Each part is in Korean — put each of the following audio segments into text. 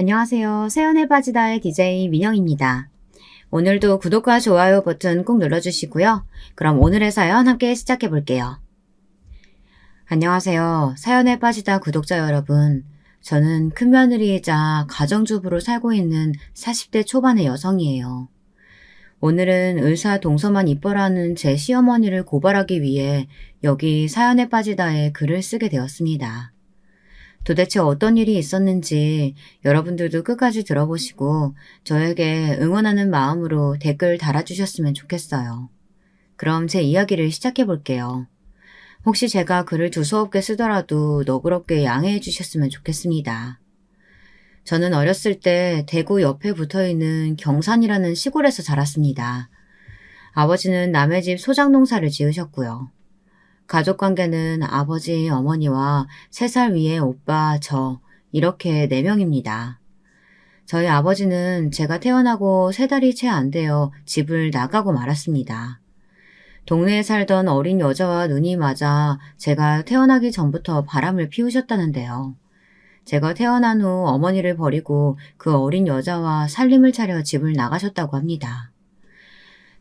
안녕하세요. 새연의 바지다의 DJ 민영입니다. 오늘도 구독과 좋아요 버튼 꼭 눌러주시고요. 그럼 오늘의 사연 함께 시작해 볼게요. 안녕하세요. 사연에 빠지다 구독자 여러분. 저는 큰며느리이자 가정주부로 살고 있는 40대 초반의 여성이에요. 오늘은 의사 동서만 이뻐라는 제 시어머니를 고발하기 위해 여기 사연에 빠지다에 글을 쓰게 되었습니다. 도대체 어떤 일이 있었는지 여러분들도 끝까지 들어보시고 저에게 응원하는 마음으로 댓글 달아주셨으면 좋겠어요. 그럼 제 이야기를 시작해 볼게요. 혹시 제가 글을 두서없게 쓰더라도 너그럽게 양해해 주셨으면 좋겠습니다. 저는 어렸을 때 대구 옆에 붙어있는 경산이라는 시골에서 자랐습니다. 아버지는 남의 집 소작농사를 지으셨고요. 가족관계는 아버지, 어머니와 3살 위의 오빠, 저 이렇게 4명입니다. 저희 아버지는 제가 태어나고 3달이 채 안 되어 집을 나가고 말았습니다. 동네에 살던 어린 여자와 눈이 맞아 제가 태어나기 전부터 바람을 피우셨다는데요. 제가 태어난 후 어머니를 버리고 그 어린 여자와 살림을 차려 집을 나가셨다고 합니다.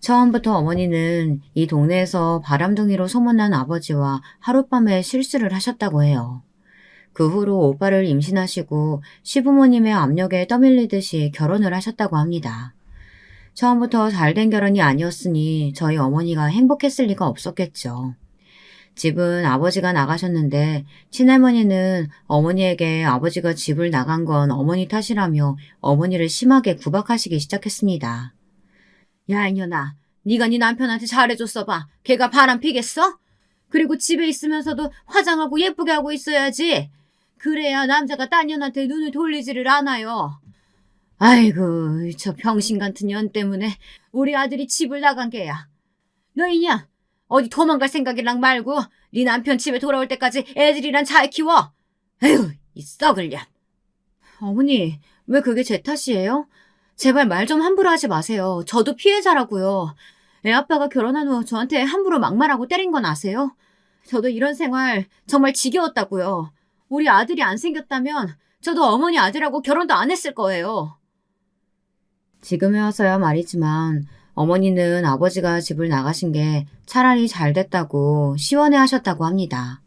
처음부터 어머니는 이 동네에서 바람둥이로 소문난 아버지와 하룻밤에 실수를 하셨다고 해요. 그 후로 오빠를 임신하시고 시부모님의 압력에 떠밀리듯이 결혼을 하셨다고 합니다. 처음부터 잘된 결혼이 아니었으니 저희 어머니가 행복했을 리가 없었겠죠. 집은 아버지가 나가셨는데 친할머니는 어머니에게 아버지가 집을 나간 건 어머니 탓이라며 어머니를 심하게 구박하시기 시작했습니다. 야, 이년아, 네가 네 남편한테 잘해줬어 봐. 걔가 바람 피겠어? 그리고 집에 있으면서도 화장하고 예쁘게 하고 있어야지. 그래야 남자가 딴 년한테 눈을 돌리지를 않아요. 아이고, 저 병신 같은 년 때문에 우리 아들이 집을 나간 게야. 너희냐? 어디 도망갈 생각이랑 말고 네 남편 집에 돌아올 때까지 애들이랑 잘 키워. 에휴, 이 썩을 년. 어머니, 왜 그게 제 탓이에요? 제발 말 좀 함부로 하지 마세요. 저도 피해자라고요. 애 아빠가 결혼한 후 저한테 함부로 막말하고 때린 건 아세요? 저도 이런 생활 정말 지겨웠다고요. 우리 아들이 안 생겼다면 저도 어머니 아들하고 결혼도 안 했을 거예요. 지금에 와서야 말이지만 어머니는 아버지가 집을 나가신 게 차라리 잘 됐다고 시원해 하셨다고 합니다.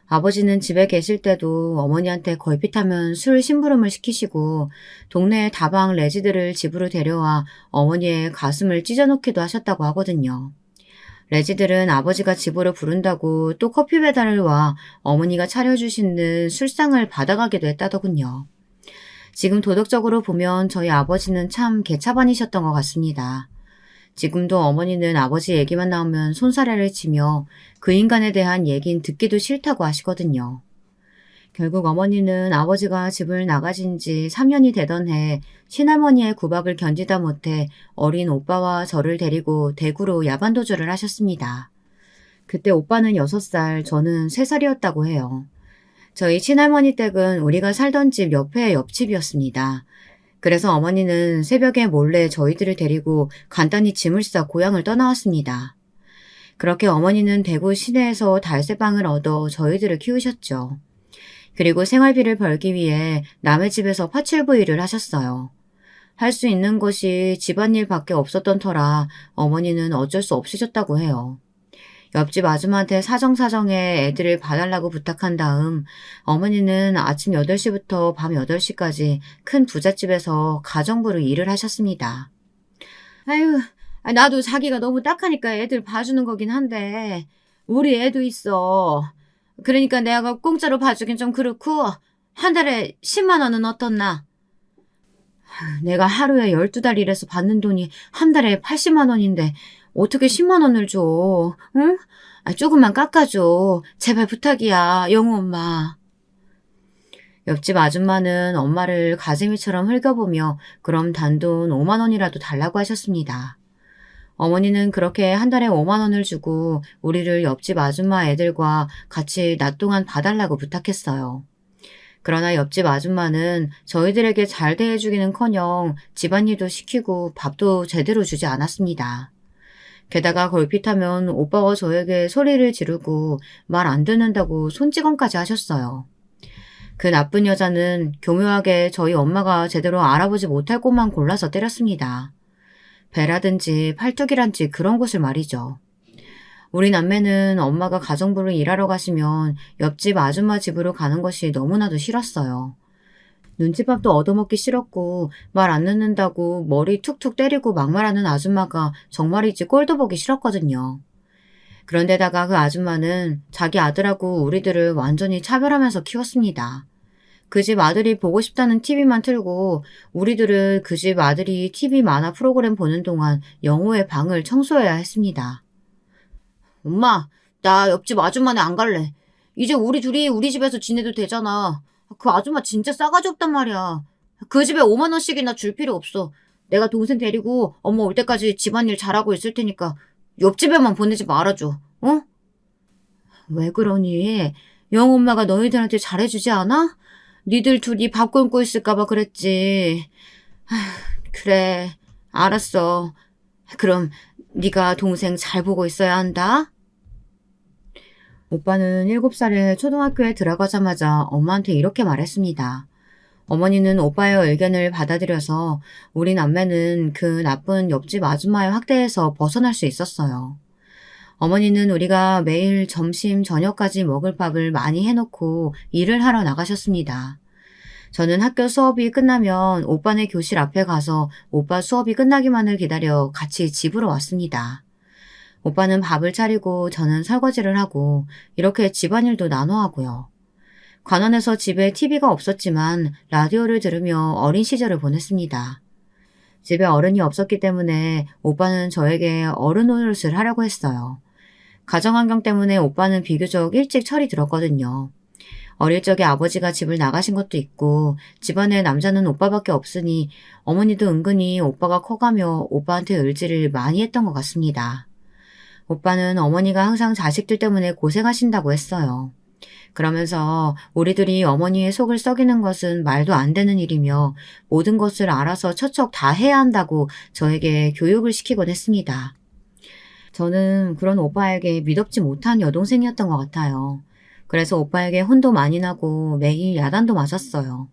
아버지는 집에 계실 때도 어머니한테 걸핏하면 술 심부름을 시키시고 동네 다방 레지들을 집으로 데려와 어머니의 가슴을 찢어놓기도 하셨다고 하거든요. 레지들은 아버지가 집으로 부른다고 또 커피 배달을 와 어머니가 차려주시는 술상을 받아가기도 했다더군요. 지금 도덕적으로 보면 저희 아버지는 참 개차반이셨던 것 같습니다. 지금도 어머니는 아버지 얘기만 나오면 손사래를 치며 그 인간에 대한 얘긴 듣기도 싫다고 하시거든요. 결국 어머니는 아버지가 집을 나가신 지 3년이 되던 해 친할머니의 구박을 견디다 못해 어린 오빠와 저를 데리고 대구로 야반도주를 하셨습니다. 그때 오빠는 6살, 저는 3살이었다고 해요. 저희 친할머니 댁은 우리가 살던 집 옆에 옆집이었습니다. 그래서 어머니는 새벽에 몰래 저희들을 데리고 간단히 짐을 싸 고향을 떠나왔습니다. 그렇게 어머니는 대구 시내에서 달새방을 얻어 저희들을 키우셨죠. 그리고 생활비를 벌기 위해 남의 집에서 파출부 일을 하셨어요. 할 수 있는 것이 집안일밖에 없었던 터라 어머니는 어쩔 수 없으셨다고 해요. 옆집 아줌마한테 사정사정해 애들을 봐달라고 부탁한 다음 어머니는 아침 8시부터 밤 8시까지 큰 부잣집에서 가정부로 일을 하셨습니다. 아유, 나도 자기가 너무 딱하니까 애들 봐주는 거긴 한데 우리 애도 있어. 그러니까 내가 공짜로 봐주긴 좀 그렇고 한 달에 10만 원은 어떻나? 내가 하루에 12달 일해서 받는 돈이 한 달에 80만 원인데 어떻게 10만 원을 줘? 응? 조금만 깎아줘. 제발 부탁이야, 영우 엄마. 옆집 아줌마는 엄마를 가재미처럼 흘겨보며 그럼 단돈 5만 원이라도 달라고 하셨습니다. 어머니는 그렇게 한 달에 5만 원을 주고 우리를 옆집 아줌마 애들과 같이 낮 동안 봐달라고 부탁했어요. 그러나 옆집 아줌마는 저희들에게 잘 대해주기는커녕 집안일도 시키고 밥도 제대로 주지 않았습니다. 게다가 걸핏하면 오빠와 저에게 소리를 지르고 말 안 듣는다고 손찌검까지 하셨어요. 그 나쁜 여자는 교묘하게 저희 엄마가 제대로 알아보지 못할 곳만 골라서 때렸습니다. 배라든지 팔뚝이란지 그런 곳을 말이죠. 우리 남매는 엄마가 가정부로 일하러 가시면 옆집 아줌마 집으로 가는 것이 너무나도 싫었어요. 눈칫밥도 얻어먹기 싫었고 말 안 듣는다고 머리 툭툭 때리고 막말하는 아줌마가 정말이지 꼴도 보기 싫었거든요. 그런데다가 그 아줌마는 자기 아들하고 우리들을 완전히 차별하면서 키웠습니다. 그 집 아들이 보고 싶다는 TV만 틀고 우리들은 그 집 아들이 TV 만화 프로그램 보는 동안 영호의 방을 청소해야 했습니다. 엄마, 나 옆집 아줌마네 안 갈래. 이제 우리 둘이 우리 집에서 지내도 되잖아. 그 아줌마 진짜 싸가지 없단 말이야. 그 집에 5만 원씩이나 줄 필요 없어. 내가 동생 데리고 엄마 올 때까지 집안일 잘하고 있을 테니까 옆집에만 보내지 말아줘. 어? 왜 그러니? 영엄마가 너희들한테 잘해주지 않아? 니들 둘이 밥 굶고 있을까봐 그랬지. 그래, 알았어. 그럼 네가 동생 잘 보고 있어야 한다. 오빠는 7살에 초등학교에 들어가자마자 엄마한테 이렇게 말했습니다. 어머니는 오빠의 의견을 받아들여서 우리 남매는 그 나쁜 옆집 아줌마의 학대에서 벗어날 수 있었어요. 어머니는 우리가 매일 점심, 저녁까지 먹을 밥을 많이 해놓고 일을 하러 나가셨습니다. 저는 학교 수업이 끝나면 오빠네 교실 앞에 가서 오빠 수업이 끝나기만을 기다려 같이 집으로 왔습니다. 오빠는 밥을 차리고 저는 설거지를 하고 이렇게 집안일도 나눠 하고요. 관원에서 집에 TV가 없었지만 라디오를 들으며 어린 시절을 보냈습니다. 집에 어른이 없었기 때문에 오빠는 저에게 어른 노릇을 하려고 했어요. 가정환경 때문에 오빠는 비교적 일찍 철이 들었거든요. 어릴 적에 아버지가 집을 나가신 것도 있고 집안에 남자는 오빠밖에 없으니 어머니도 은근히 오빠가 커가며 오빠한테 의지를 많이 했던 것 같습니다. 오빠는 어머니가 항상 자식들 때문에 고생하신다고 했어요. 그러면서 우리들이 어머니의 속을 썩이는 것은 말도 안 되는 일이며 모든 것을 알아서 척척 다 해야 한다고 저에게 교육을 시키곤 했습니다. 저는 그런 오빠에게 미덥지 못한 여동생이었던 것 같아요. 그래서 오빠에게 혼도 많이 나고 매일 야단도 맞았어요.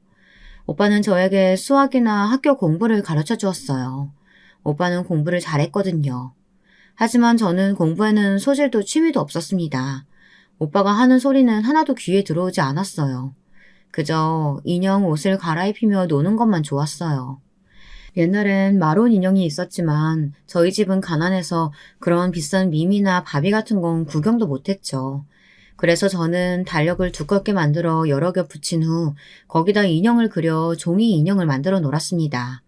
오빠는 저에게 수학이나 학교 공부를 가르쳐 주었어요. 오빠는 공부를 잘했거든요. 하지만 저는 공부에는 소질도 취미도 없었습니다. 오빠가 하는 소리는 하나도 귀에 들어오지 않았어요. 그저 인형 옷을 갈아입히며 노는 것만 좋았어요. 옛날엔 마론 인형이 있었지만 저희 집은 가난해서 그런 비싼 미미나 바비 같은 건 구경도 못했죠. 그래서 저는 달력을 두껍게 만들어 여러 겹 붙인 후 거기다 인형을 그려 종이 인형을 만들어 놀았습니다.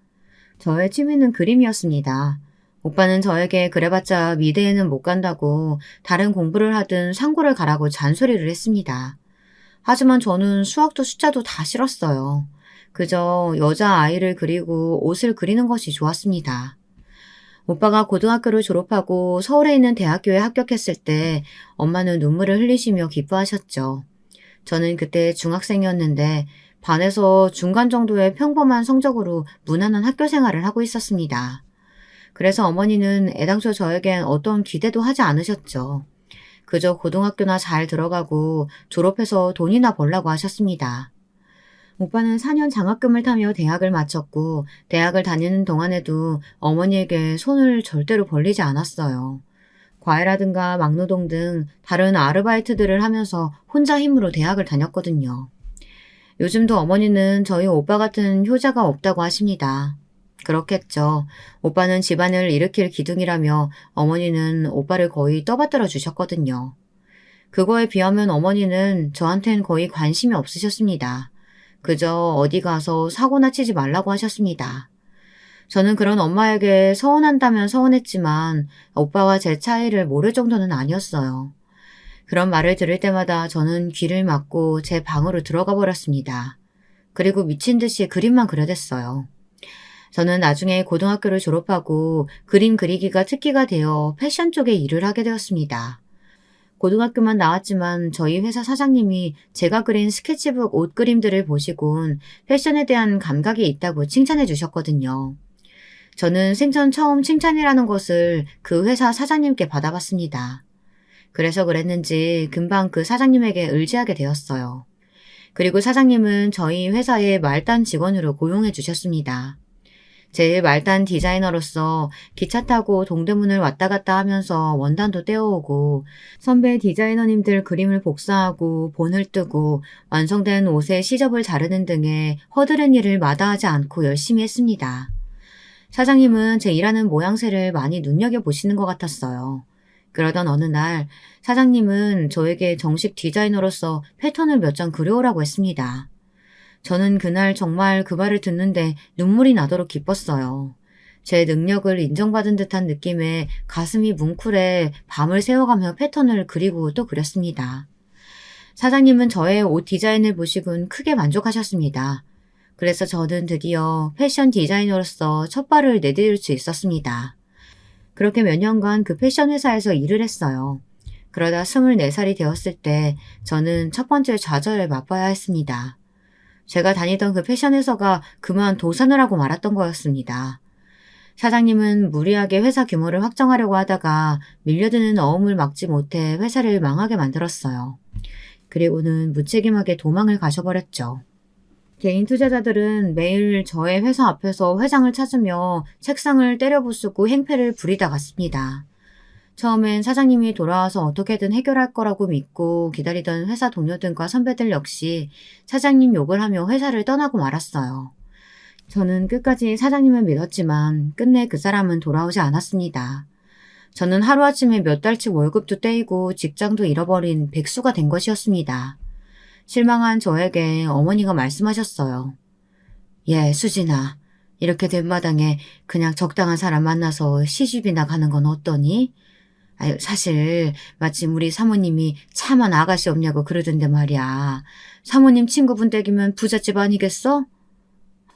저의 취미는 그림이었습니다. 오빠는 저에게 그래봤자 미대에는 못 간다고 다른 공부를 하든 상고를 가라고 잔소리를 했습니다. 하지만 저는 수학도 숫자도 다 싫었어요. 그저 여자아이를 그리고 옷을 그리는 것이 좋았습니다. 오빠가 고등학교를 졸업하고 서울에 있는 대학교에 합격했을 때 엄마는 눈물을 흘리시며 기뻐하셨죠. 저는 그때 중학생이었는데 반에서 중간 정도의 평범한 성적으로 무난한 학교 생활을 하고 있었습니다. 그래서 어머니는 애당초 저에겐 어떤 기대도 하지 않으셨죠. 그저 고등학교나 잘 들어가고 졸업해서 돈이나 벌라고 하셨습니다. 오빠는 4년 장학금을 타며 대학을 마쳤고 대학을 다니는 동안에도 어머니에게 손을 절대로 벌리지 않았어요. 과외라든가 막노동 등 다른 아르바이트들을 하면서 혼자 힘으로 대학을 다녔거든요. 요즘도 어머니는 저희 오빠 같은 효자가 없다고 하십니다. 그렇겠죠. 오빠는 집안을 일으킬 기둥이라며 어머니는 오빠를 거의 떠받들어 주셨거든요. 그거에 비하면 어머니는 저한텐 거의 관심이 없으셨습니다. 그저 어디 가서 사고나 치지 말라고 하셨습니다. 저는 그런 엄마에게 서운한다면 서운했지만 오빠와 제 차이를 모를 정도는 아니었어요. 그런 말을 들을 때마다 저는 귀를 막고 제 방으로 들어가 버렸습니다. 그리고 미친 듯이 그림만 그려댔어요. 저는 나중에 고등학교를 졸업하고 그림 그리기가 특기가 되어 패션 쪽에 일을 하게 되었습니다. 고등학교만 나왔지만 저희 회사 사장님이 제가 그린 스케치북 옷 그림들을 보시곤 패션에 대한 감각이 있다고 칭찬해 주셨거든요. 저는 생전 처음 칭찬이라는 것을 그 회사 사장님께 받아봤습니다. 그래서 그랬는지 금방 그 사장님에게 의지하게 되었어요. 그리고 사장님은 저희 회사의 말단 직원으로 고용해 주셨습니다. 제 말단 디자이너로서 기차 타고 동대문을 왔다 갔다 하면서 원단도 떼어오고 선배 디자이너님들 그림을 복사하고 본을 뜨고 완성된 옷의 시접을 자르는 등의 허드렛 일을 마다하지 않고 열심히 했습니다. 사장님은 제 일하는 모양새를 많이 눈여겨보시는 것 같았어요. 그러던 어느 날 사장님은 저에게 정식 디자이너로서 패턴을 몇 장 그려오라고 했습니다. 저는 그날 정말 그 말을 듣는데 눈물이 나도록 기뻤어요. 제 능력을 인정받은 듯한 느낌에 가슴이 뭉클해 밤을 새워가며 패턴을 그리고 또 그렸습니다. 사장님은 저의 옷 디자인을 보시곤 크게 만족하셨습니다. 그래서 저는 드디어 패션 디자이너로서 첫 발을 내디딜 수 있었습니다. 그렇게 몇 년간 그 패션 회사에서 일을 했어요. 그러다 24살이 되었을 때 저는 첫 번째 좌절을 맛봐야 했습니다. 제가 다니던 그 패션 회사가 그만 도산을 하고 말았던 거였습니다. 사장님은 무리하게 회사 규모를 확정하려고 하다가 밀려드는 어음을 막지 못해 회사를 망하게 만들었어요. 그리고는 무책임하게 도망을 가셔버렸죠. 개인 투자자들은 매일 저의 회사 앞에서 회장을 찾으며 책상을 때려부수고 행패를 부리다 갔습니다. 처음엔 사장님이 돌아와서 어떻게든 해결할 거라고 믿고 기다리던 회사 동료들과 선배들 역시 사장님 욕을 하며 회사를 떠나고 말았어요. 저는 끝까지 사장님을 믿었지만 끝내 그 사람은 돌아오지 않았습니다. 저는 하루아침에 몇 달치 월급도 떼이고 직장도 잃어버린 백수가 된 것이었습니다. 실망한 저에게 어머니가 말씀하셨어요. 예, 수진아. 이렇게 된 마당에 그냥 적당한 사람 만나서 시집이나 가는 건 어떠니? 아유, 사실 마침 우리 사모님이 차만 아가씨 없냐고 그러던데 말이야. 사모님 친구분 댁이면 부잣집 아니겠어?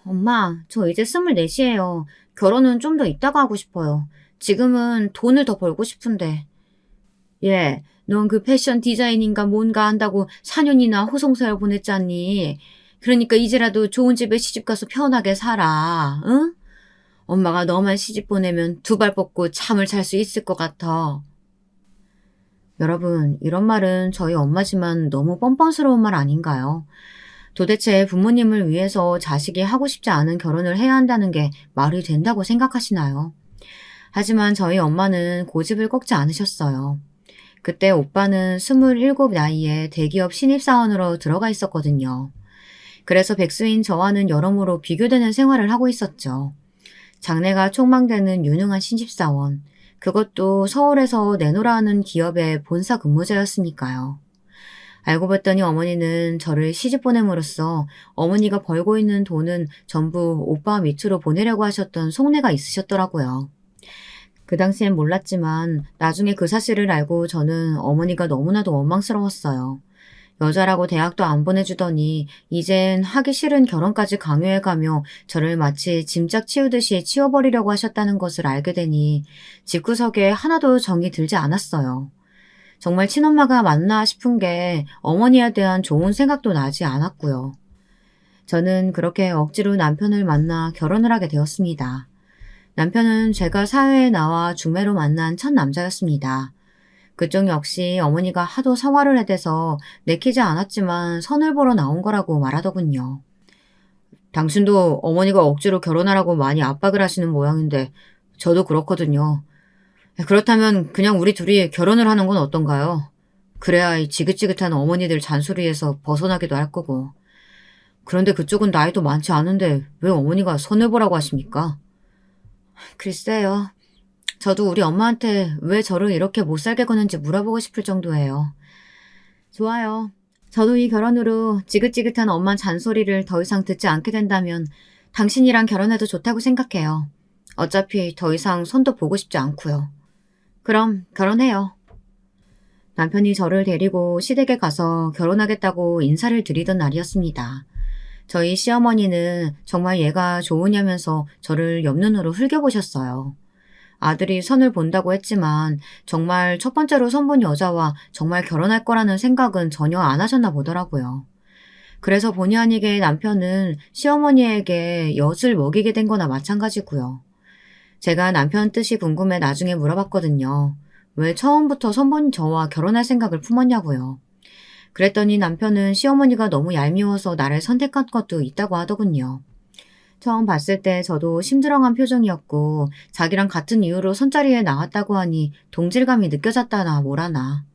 엄마, 저 이제 24시예요. 결혼은 좀 더 이따가 하고 싶어요. 지금은 돈을 더 벌고 싶은데. 예, 넌 그 패션 디자인인가 뭔가 한다고 4년이나 호송세월 보냈잖니. 그러니까 이제라도 좋은 집에 시집가서 편하게 살아, 응? 엄마가 너만 시집 보내면 두 발 뻗고 잠을 잘 수 있을 것 같아. 여러분, 이런 말은 저희 엄마지만 너무 뻔뻔스러운 말 아닌가요? 도대체 부모님을 위해서 자식이 하고 싶지 않은 결혼을 해야 한다는 게 말이 된다고 생각하시나요? 하지만 저희 엄마는 고집을 꺾지 않으셨어요. 그때 오빠는 27 나이에 대기업 신입사원으로 들어가 있었거든요. 그래서 백수인 저와는 여러모로 비교되는 생활을 하고 있었죠. 장래가 촉망되는 유능한 신입사원, 그것도 서울에서 내노라 하는 기업의 본사 근무자였으니까요. 알고 봤더니 어머니는 저를 시집 보냄으로써 어머니가 벌고 있는 돈은 전부 오빠 밑으로 보내려고 하셨던 속내가 있으셨더라고요. 그 당시엔 몰랐지만 나중에 그 사실을 알고 저는 어머니가 너무나도 원망스러웠어요. 여자라고 대학도 안 보내주더니 이젠 하기 싫은 결혼까지 강요해가며 저를 마치 짐짝 치우듯이 치워버리려고 하셨다는 것을 알게 되니 집구석에 하나도 정이 들지 않았어요. 정말 친엄마가 맞나 싶은 게 어머니에 대한 좋은 생각도 나지 않았고요. 저는 그렇게 억지로 남편을 만나 결혼을 하게 되었습니다. 남편은 제가 사회에 나와 중매로 만난 첫 남자였습니다. 그쪽 역시 어머니가 하도 성화를 해대서 내키지 않았지만 선을 보러 나온 거라고 말하더군요. 당신도 어머니가 억지로 결혼하라고 많이 압박을 하시는 모양인데 저도 그렇거든요. 그렇다면 그냥 우리 둘이 결혼을 하는 건 어떤가요? 그래야 이 지긋지긋한 어머니들 잔소리에서 벗어나기도 할 거고. 그런데 그쪽은 나이도 많지 않은데 왜 어머니가 손을 보라고 하십니까? 글쎄요. 저도 우리 엄마한테 왜 저를 이렇게 못살게 거는지 물어보고 싶을 정도예요. 좋아요. 저도 이 결혼으로 지긋지긋한 엄마 잔소리를 더 이상 듣지 않게 된다면 당신이랑 결혼해도 좋다고 생각해요. 어차피 더 이상 손도 보고 싶지 않고요. 그럼 결혼해요. 남편이 저를 데리고 시댁에 가서 결혼하겠다고 인사를 드리던 날이었습니다. 저희 시어머니는 정말 얘가 좋으냐면서 저를 옆눈으로 흘겨보셨어요. 아들이 선을 본다고 했지만 정말 첫 번째로 선본 여자와 정말 결혼할 거라는 생각은 전혀 안 하셨나 보더라고요. 그래서 본의 아니게 남편은 시어머니에게 엿을 먹이게 된 거나 마찬가지고요. 제가 남편 뜻이 궁금해 나중에 물어봤거든요. 왜 처음부터 선본 저와 결혼할 생각을 품었냐고요. 그랬더니 남편은 시어머니가 너무 얄미워서 나를 선택한 것도 있다고 하더군요. 처음 봤을 때 저도 심드렁한 표정이었고 자기랑 같은 이유로 손자리에 나왔다고 하니 동질감이 느껴졌다나 뭐라나.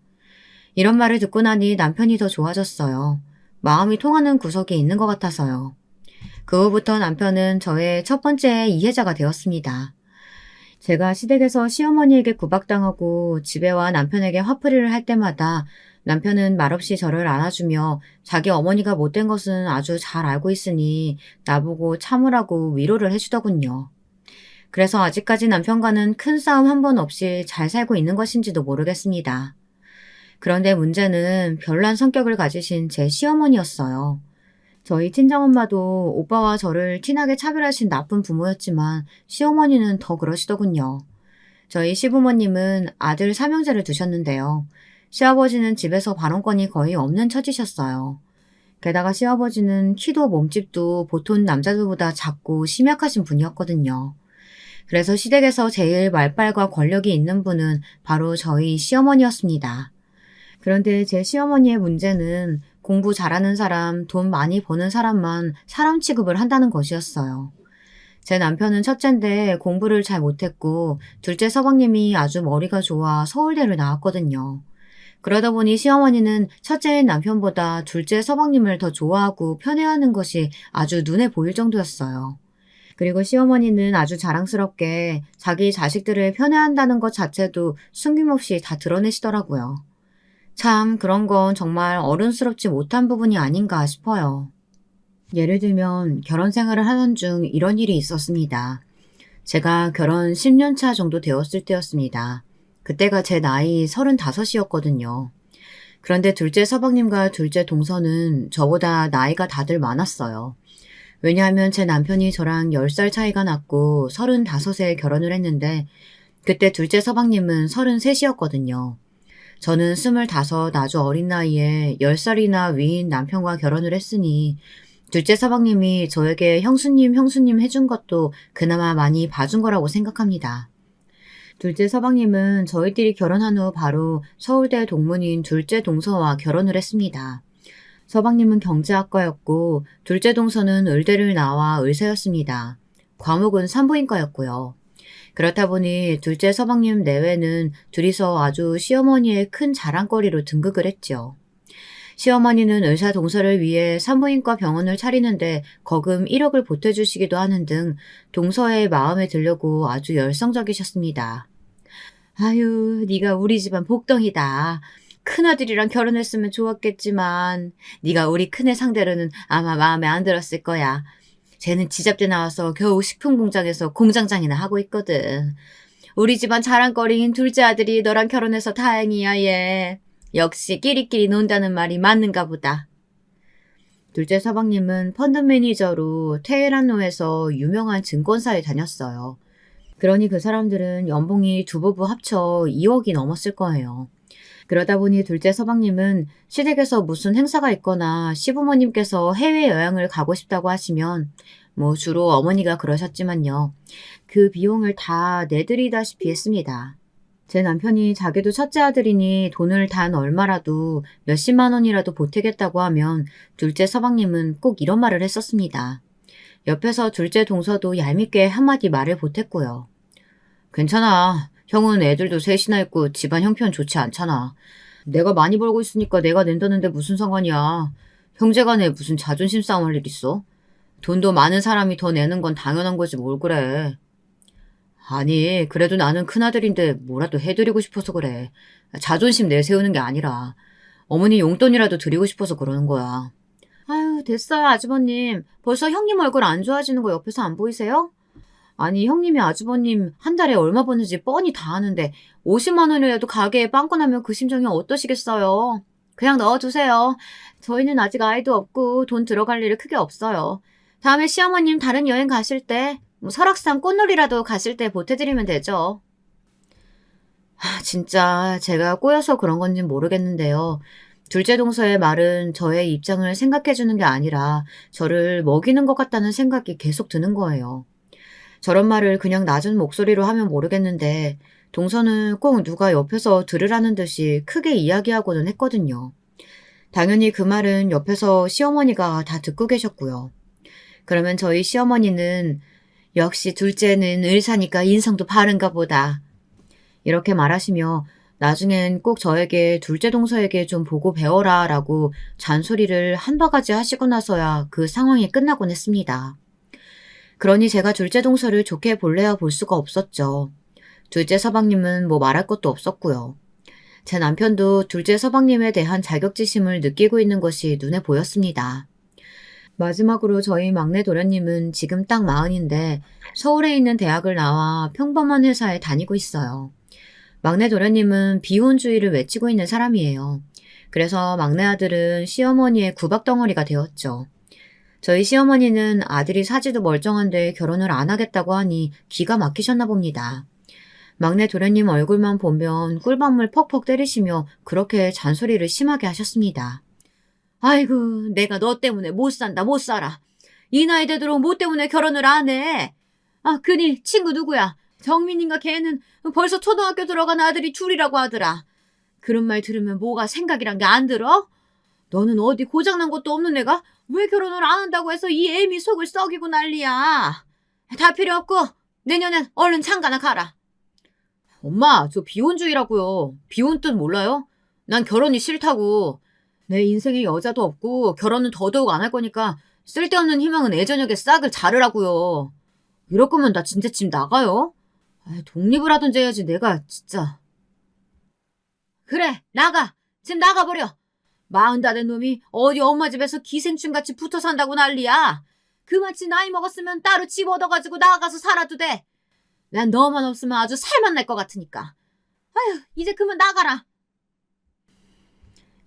이런 말을 듣고 나니 남편이 더 좋아졌어요. 마음이 통하는 구석이 있는 것 같아서요. 그 후부터 남편은 저의 첫 번째 이해자가 되었습니다. 제가 시댁에서 시어머니에게 구박당하고 집에 와 남편에게 화풀이를 할 때마다 남편은 말없이 저를 안아주며 자기 어머니가 못된 것은 아주 잘 알고 있으니 나보고 참으라고 위로를 해주더군요. 그래서 아직까지 남편과는 큰 싸움 한 번 없이 잘 살고 있는 것인지도 모르겠습니다. 그런데 문제는 별난 성격을 가지신 제 시어머니였어요. 저희 친정엄마도 오빠와 저를 티나게 차별하신 나쁜 부모였지만 시어머니는 더 그러시더군요. 저희 시부모님은 아들 삼형제를 두셨는데요. 시아버지는 집에서 발언권이 거의 없는 처지셨어요. 게다가 시아버지는 키도 몸집도 보통 남자들보다 작고 심약하신 분이었거든요. 그래서 시댁에서 제일 말빨과 권력이 있는 분은 바로 저희 시어머니였습니다. 그런데 제 시어머니의 문제는 공부 잘하는 사람, 돈 많이 버는 사람만 사람 취급을 한다는 것이었어요. 제 남편은 첫째인데 공부를 잘 못했고 둘째 서방님이 아주 머리가 좋아 서울대를 나왔거든요. 그러다 보니 시어머니는 첫째인 남편보다 둘째 서방님을 더 좋아하고 편애하는 것이 아주 눈에 보일 정도였어요. 그리고 시어머니는 아주 자랑스럽게 자기 자식들을 편애한다는 것 자체도 숨김없이 다 드러내시더라고요. 참 그런 건 정말 어른스럽지 못한 부분이 아닌가 싶어요. 예를 들면 결혼 생활을 하던 중 이런 일이 있었습니다. 제가 결혼 10년 차 정도 되었을 때였습니다. 그때가 제 나이 35이었거든요. 그런데 둘째 서방님과 둘째 동서는 저보다 나이가 다들 많았어요. 왜냐하면 제 남편이 저랑 10살 차이가 났고 35에 결혼을 했는데 그때 둘째 서방님은 33이었거든요. 저는 25 아주 어린 나이에 10살이나 위인 남편과 결혼을 했으니 둘째 서방님이 저에게 형수님 해준 것도 그나마 많이 봐준 거라고 생각합니다. 둘째 서방님은 저희들이 결혼한 후 바로 서울대 동문인 둘째 동서와 결혼을 했습니다. 서방님은 경제학과였고 둘째 동서는 의대를 나와 의사였습니다. 과목은 산부인과였고요. 그렇다 보니 둘째 서방님 내외는 둘이서 아주 시어머니의 큰 자랑거리로 등극을 했죠. 시어머니는 의사 동서를 위해 산부인과 병원을 차리는데 거금 1억을 보태주시기도 하는 등 동서의 마음에 들려고 아주 열성적이셨습니다. 아유, 네가 우리 집안 복덩이다. 큰아들이랑 결혼했으면 좋았겠지만 네가 우리 큰애 상대로는 아마 마음에 안 들었을 거야. 쟤는 지잡대 나와서 겨우 식품공장에서 공장장이나 하고 있거든. 우리 집안 자랑거리인 둘째 아들이 너랑 결혼해서 다행이야 얘. 역시 끼리끼리 논다는 말이 맞는가 보다. 둘째 서방님은 펀드 매니저로 테헤란로에서 유명한 증권사에 다녔어요. 그러니 그 사람들은 연봉이 두 부부 합쳐 2억이 넘었을 거예요. 그러다 보니 둘째 서방님은 시댁에서 무슨 행사가 있거나 시부모님께서 해외여행을 가고 싶다고 하시면 주로 어머니가 그러셨지만요. 그 비용을 다 내드리다시피 했습니다. 제 남편이 자기도 첫째 아들이니 돈을 단 얼마라도 몇십만 원이라도 보태겠다고 하면 둘째 서방님은 꼭 이런 말을 했었습니다. 옆에서 둘째 동서도 얄밉게 한마디 말을 보탰고요. 괜찮아. 형은 애들도 셋이나 있고 집안 형편 좋지 않잖아. 내가 많이 벌고 있으니까 내가 낸다는데 무슨 상관이야. 형제간에 무슨 자존심 싸움 할 일 있어? 돈도 많은 사람이 더 내는 건 당연한 거지 뭘 그래. 아니 그래도 나는 큰아들인데 뭐라도 해드리고 싶어서 그래. 자존심 내세우는 게 아니라 어머니 용돈이라도 드리고 싶어서 그러는 거야. 아유 됐어요 아주버님. 벌써 형님 얼굴 안 좋아지는 거 옆에서 안 보이세요? 아니 형님이 아주버님 한 달에 얼마 버는지 뻔히 다 아는데 50만 원이라도 가게에 빵꾸 나면 그 심정이 어떠시겠어요? 그냥 넣어두세요. 저희는 아직 아이도 없고 돈 들어갈 일이 크게 없어요. 다음에 시어머님 다른 여행 가실 때 설악산 꽃놀이라도 가실 때 보태드리면 되죠. 진짜 제가 꼬여서 그런 건진 모르겠는데요. 둘째 동서의 말은 저의 입장을 생각해주는 게 아니라 저를 먹이는 것 같다는 생각이 계속 드는 거예요. 저런 말을 그냥 낮은 목소리로 하면 모르겠는데 동서는 꼭 누가 옆에서 들으라는 듯이 크게 이야기하고는 했거든요. 당연히 그 말은 옆에서 시어머니가 다 듣고 계셨고요. 그러면 저희 시어머니는 역시 둘째는 의사니까 인성도 바른가 보다. 이렇게 말하시며 나중엔 꼭 저에게 둘째 동서에게 좀 보고 배워라 라고 잔소리를 한 바가지 하시고 나서야 그 상황이 끝나곤 했습니다. 그러니 제가 둘째 동서를 좋게 볼래야 볼 수가 없었죠. 둘째 서방님은 뭐 말할 것도 없었고요. 제 남편도 둘째 서방님에 대한 자격지심을 느끼고 있는 것이 눈에 보였습니다. 마지막으로 저희 막내 도련님은 지금 딱 40인데 서울에 있는 대학을 나와 평범한 회사에 다니고 있어요. 막내 도련님은 비혼주의를 외치고 있는 사람이에요. 그래서 막내 아들은 시어머니의 구박덩어리가 되었죠. 저희 시어머니는 아들이 사지도 멀쩡한데 결혼을 안 하겠다고 하니 기가 막히셨나 봅니다. 막내 도련님 얼굴만 보면 꿀밤을 퍽퍽 때리시며 그렇게 잔소리를 심하게 하셨습니다. 아이고, 내가 너 때문에 못 산다, 못 살아. 이 나이 되도록 뭐 때문에 결혼을 안 해. 아, 그니 친구 누구야? 정민인가 걔는 벌써 초등학교 들어간 아들이 둘이라고 하더라. 그런 말 들으면 뭐가 생각이란 게 안 들어? 너는 어디 고장난 것도 없는 애가 왜 결혼을 안 한다고 해서 이 애미 속을 썩이고 난리야. 다 필요 없고 내년엔 얼른 장가나 가라. 엄마, 저 비혼주의라고요. 비혼 뜻 몰라요? 난 결혼이 싫다고. 내 인생에 여자도 없고 결혼은 더더욱 안 할 거니까 쓸데없는 희망은 애저녁에 싹을 자르라고요. 이럴 거면 나 진짜 집 나가요. 독립을 하든지 해야지 내가 진짜. 그래, 나가. 집 나가버려. 40다 놈이 어디 엄마 집에서 기생충같이 붙어 산다고 난리야. 그마치 나이 먹었으면 따로 집 얻어가지고 나가서 살아도 돼. 난 너만 없으면 아주 살만 날 것 같으니까. 아휴, 이제 그만 나가라.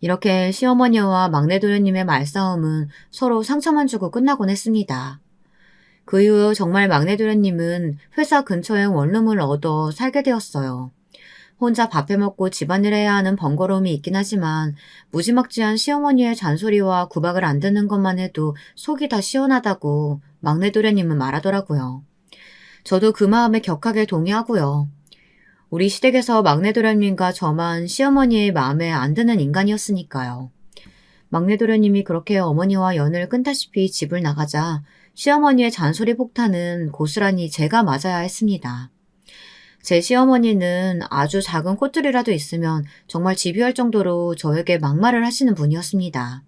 이렇게 시어머니와 막내 도련님의 말싸움은 서로 상처만 주고 끝나곤 했습니다. 그 이후 정말 막내 도련님은 회사 근처에 원룸을 얻어 살게 되었어요. 혼자 밥해 먹고 집안일 해야 하는 번거로움이 있긴 하지만 무지막지한 시어머니의 잔소리와 구박을 안 듣는 것만 해도 속이 다 시원하다고 막내 도련님은 말하더라고요. 저도 그 마음에 격하게 동의하고요. 우리 시댁에서 막내 도련님과 저만 시어머니의 마음에 안 드는 인간이었으니까요. 막내 도련님이 그렇게 어머니와 연을 끊다시피 집을 나가자 시어머니의 잔소리 폭탄은 고스란히 제가 맞아야 했습니다. 제 시어머니는 아주 작은 꽃들이라도 있으면 정말 집요할 정도로 저에게 막말을 하시는 분이었습니다.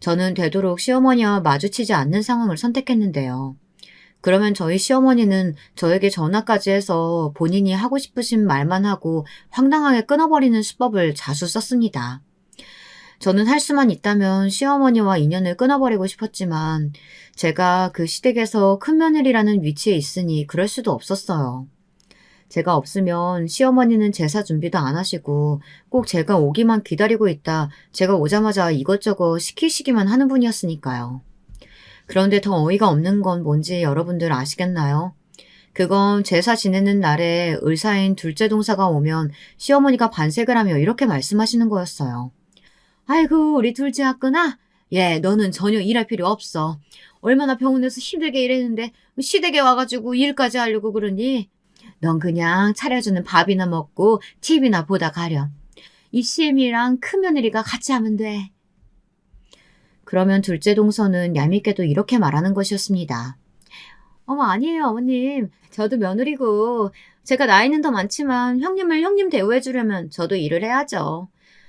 저는 되도록 시어머니와 마주치지 않는 상황을 선택했는데요. 그러면 저희 시어머니는 저에게 전화까지 해서 본인이 하고 싶으신 말만 하고 황당하게 끊어버리는 수법을 자주 썼습니다. 저는 할 수만 있다면 시어머니와 인연을 끊어버리고 싶었지만 제가 그 시댁에서 큰며느리라는 위치에 있으니 그럴 수도 없었어요. 제가 없으면 시어머니는 제사 준비도 안 하시고 꼭 제가 오기만 기다리고 있다 제가 오자마자 이것저것 시키시기만 하는 분이었으니까요. 그런데 더 어이가 없는 건 뭔지 여러분들 아시겠나요? 그건 제사 지내는 날에 의사인 둘째 동사가 오면 시어머니가 반색을 하며 이렇게 말씀하시는 거였어요. 아이고, 우리 둘째 왔구나? 예, 너는 전혀 일할 필요 없어. 얼마나 병원에서 힘들게 일했는데 시댁에 와가지고 일까지 하려고 그러니? 넌 그냥 차려주는 밥이나 먹고 TV나 보다 가렴. 이 CM이랑 큰며느리가 같이 하면 돼. 그러면 둘째 동서는 얄밉게도 이렇게 말하는 것이었습니다. 어머, 아니에요, 어머님. 저도 며느리고 제가 나이는 더 많지만 형님을 형님 대우해주려면 저도 일을 해야죠.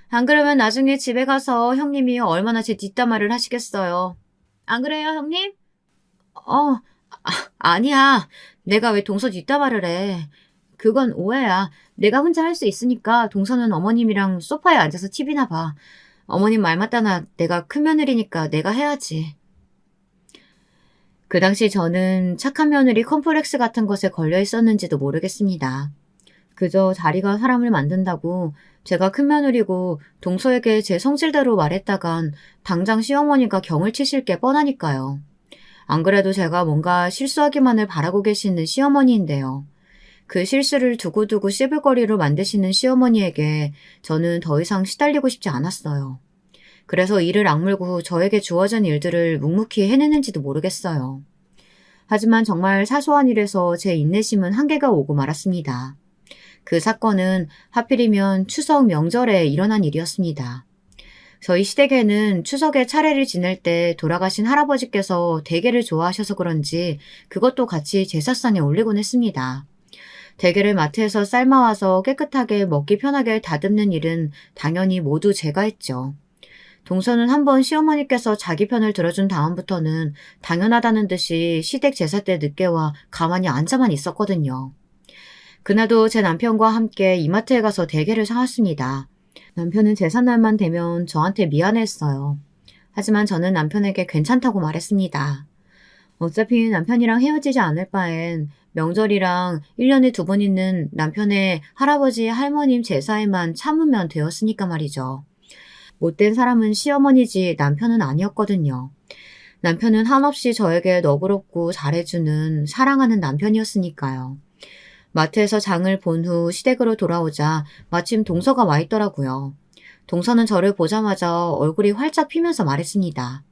안 그러면 나중에 집에 가서 형님이 얼마나 제 뒷담화를 하시겠어요. 안 그래요, 형님? 아니야. 내가 왜 동서 뒷담화를 해. 그건 오해야. 내가 혼자 할 수 있으니까 동서는 어머님이랑 소파에 앉아서 TV나 봐. 어머님 말 맞다나 내가 큰며느리니까 내가 해야지. 그 당시 저는 착한 며느리 컴플렉스 같은 것에 걸려 있었는지도 모르겠습니다. 그저 자리가 사람을 만든다고 제가 큰며느리고 동서에게 제 성질대로 말했다간 당장 시어머니가 경을 치실 게 뻔하니까요. 안 그래도 제가 뭔가 실수하기만을 바라고 계시는 시어머니인데요. 그 실수를 두고두고 씹을거리로 만드시는 시어머니에게 저는 더 이상 시달리고 싶지 않았어요. 그래서 이를 악물고 저에게 주어진 일들을 묵묵히 해내는지도 모르겠어요. 하지만 정말 사소한 일에서 제 인내심은 한계가 오고 말았습니다. 그 사건은 하필이면 추석 명절에 일어난 일이었습니다. 저희 시댁에는 추석에 차례를 지낼 때 돌아가신 할아버지께서 대게를 좋아하셔서 그런지 그것도 같이 제사상에 올리곤 했습니다. 대게를 마트에서 삶아와서 깨끗하게 먹기 편하게 다듬는 일은 당연히 모두 제가 했죠. 동서는 한번 시어머니께서 자기 편을 들어준 다음부터는 당연하다는 듯이 시댁 제사 때 늦게 와 가만히 앉아만 있었거든요. 그날도 제 남편과 함께 이마트에 가서 대게를 사왔습니다. 남편은 제삿날만 되면 저한테 미안해했어요. 하지만 저는 남편에게 괜찮다고 말했습니다. 어차피 남편이랑 헤어지지 않을 바엔 명절이랑 1년에 2번 있는 남편의 할아버지 할머님 제사에만 참으면 되었으니까 말이죠. 못된 사람은 시어머니지 남편은 아니었거든요. 남편은 한없이 저에게 너그럽고 잘해주는 사랑하는 남편이었으니까요. 마트에서 장을 본 후 시댁으로 돌아오자 마침 동서가 와 있더라고요. 동서는 저를 보자마자 얼굴이 활짝 피면서 말했습니다.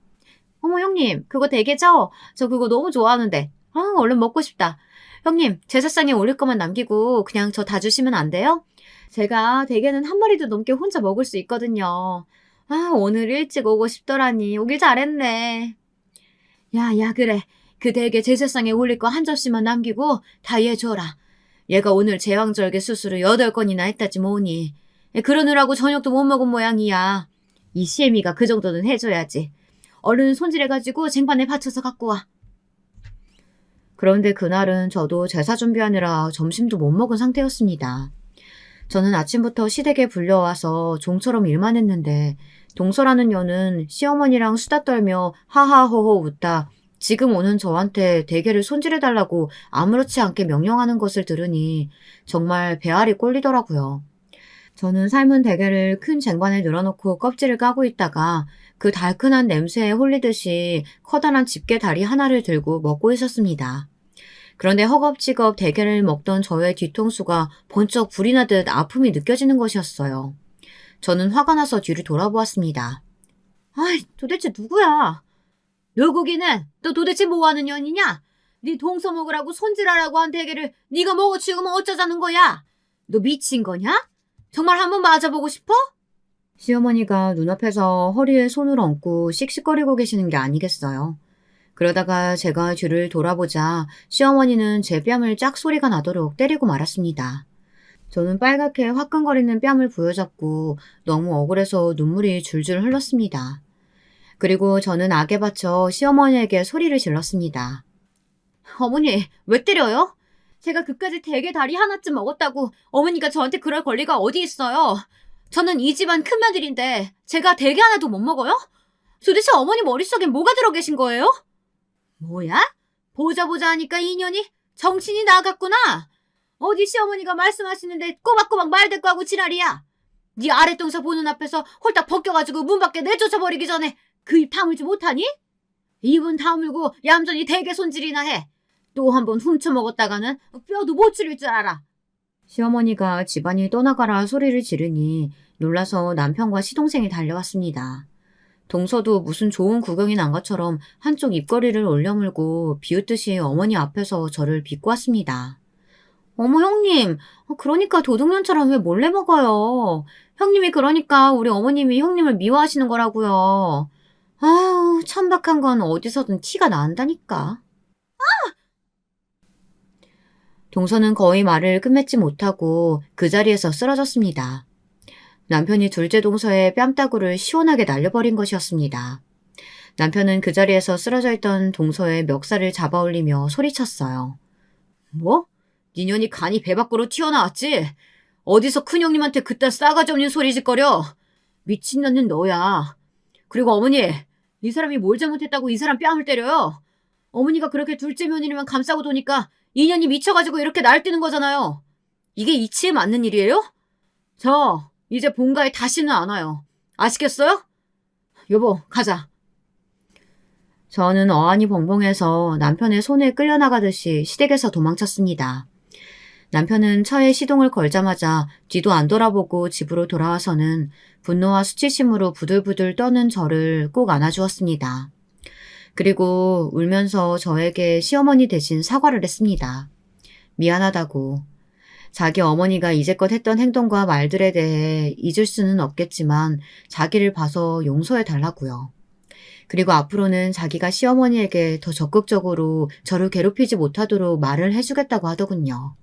어머 형님 그거 대게죠? 저 그거 너무 좋아하는데. 얼른 먹고 싶다. 형님 제사상에 올릴 것만 남기고 그냥 저 다 주시면 안 돼요? 제가 대게는 한 마리도 넘게 혼자 먹을 수 있거든요. 오늘 일찍 오고 싶더라니 오길 잘했네. 야 그래. 그 대게 제사상에 올릴 거 한 접시만 남기고 다 얘 줘라. 얘가 오늘 제왕절개 수술을 8건이나 했다지 뭐니. 그러느라고 저녁도 못 먹은 모양이야. 이 시애미가 그 정도는 해줘야지. 얼른 손질해가지고 쟁반에 받쳐서 갖고 와. 그런데 그날은 저도 제사 준비하느라 점심도 못 먹은 상태였습니다. 저는 아침부터 시댁에 불려와서 종처럼 일만 했는데 동서라는 년은 시어머니랑 수다 떨며 하하호호 웃다 지금 오는 저한테 대게를 손질해달라고 아무렇지 않게 명령하는 것을 들으니 정말 배알이 꼴리더라고요. 저는 삶은 대게를 큰 쟁반에 늘어놓고 껍질을 까고 있다가 그 달큰한 냄새에 홀리듯이 커다란 집게 다리 하나를 들고 먹고 있었습니다. 그런데 허겁지겁 대게를 먹던 저의 뒤통수가 번쩍 불이 나듯 아픔이 느껴지는 것이었어요. 저는 화가 나서 뒤를 돌아보았습니다. 도대체 누구야? 누구기는? 너 도대체 뭐하는 년이냐? 네 동서 먹으라고 손질하라고 한 대게를 네가 먹어 치우면 어쩌자는 거야? 너 미친 거냐? 정말 한번 맞아보고 싶어? 시어머니가 눈앞에서 허리에 손을 얹고 씩씩거리고 계시는 게 아니겠어요. 그러다가 제가 뒤를 돌아보자 시어머니는 제 뺨을 짝 소리가 나도록 때리고 말았습니다. 저는 빨갛게 화끈거리는 뺨을 부여잡고 너무 억울해서 눈물이 줄줄 흘렀습니다. 그리고 저는 악에 받쳐 시어머니에게 소리를 질렀습니다. 어머니, 왜 때려요? 제가 그까짓 대게 다리 하나쯤 먹었다고 어머니가 저한테 그럴 권리가 어디 있어요? 저는 이 집안 큰며느리인데 제가 대게 하나도 못 먹어요? 도대체 어머니 머릿속에 뭐가 들어 계신 거예요? 뭐야? 보자 하니까 인연이 정신이 나갔구나. 어디 시어머니가 말씀하시는데 꼬박꼬박 말대꾸하고 지랄이야. 네 아랫동서 보는 앞에서 홀딱 벗겨가지고 문 밖에 내쫓아버리기 전에 그 입 다물지 못하니? 입은 다물고 얌전히 대게 손질이나 해. 또 한 번 훔쳐먹었다가는 뼈도 못 추릴 줄 알아. 시어머니가 집안이 떠나가라 소리를 지르니 놀라서 남편과 시동생이 달려왔습니다. 동서도 무슨 좋은 구경이 난 것처럼 한쪽 입꼬리를 올려물고 비웃듯이 어머니 앞에서 저를 비꼬았습니다. 어머 형님, 그러니까 도둑년처럼 왜 몰래 먹어요? 형님이 그러니까 우리 어머님이 형님을 미워하시는 거라고요. 아우, 천박한 건 어디서든 티가 난다니까. 동서는 거의 말을 끝맺지 못하고 그 자리에서 쓰러졌습니다. 남편이 둘째 동서의 뺨따구를 시원하게 날려버린 것이었습니다. 남편은 그 자리에서 쓰러져 있던 동서의 멱살을 잡아올리며 소리쳤어요. 뭐? 니년이 간이 배 밖으로 튀어나왔지? 어디서 큰형님한테 그딴 싸가지 없는 소리 짓거려? 미친년은 너야. 그리고 어머니, 이 사람이 뭘 잘못했다고 이 사람 뺨을 때려요? 어머니가 그렇게 둘째 며느리만 감싸고 도니까 인연이 미쳐가지고 이렇게 날뛰는 거잖아요. 이게 이치에 맞는 일이에요? 저 이제 본가에 다시는 안 와요. 아시겠어요? 여보, 가자. 저는 어안이 벙벙해서 남편의 손에 끌려나가듯이 시댁에서 도망쳤습니다. 남편은 차에 시동을 걸자마자 뒤도 안 돌아보고 집으로 돌아와서는 분노와 수치심으로 부들부들 떠는 저를 꼭 안아주었습니다. 그리고 울면서 저에게 시어머니 대신 사과를 했습니다. 미안하다고. 자기 어머니가 이제껏 했던 행동과 말들에 대해 잊을 수는 없겠지만 자기를 봐서 용서해 달라고요. 그리고 앞으로는 자기가 시어머니에게 더 적극적으로 저를 괴롭히지 못하도록 말을 해주겠다고 하더군요.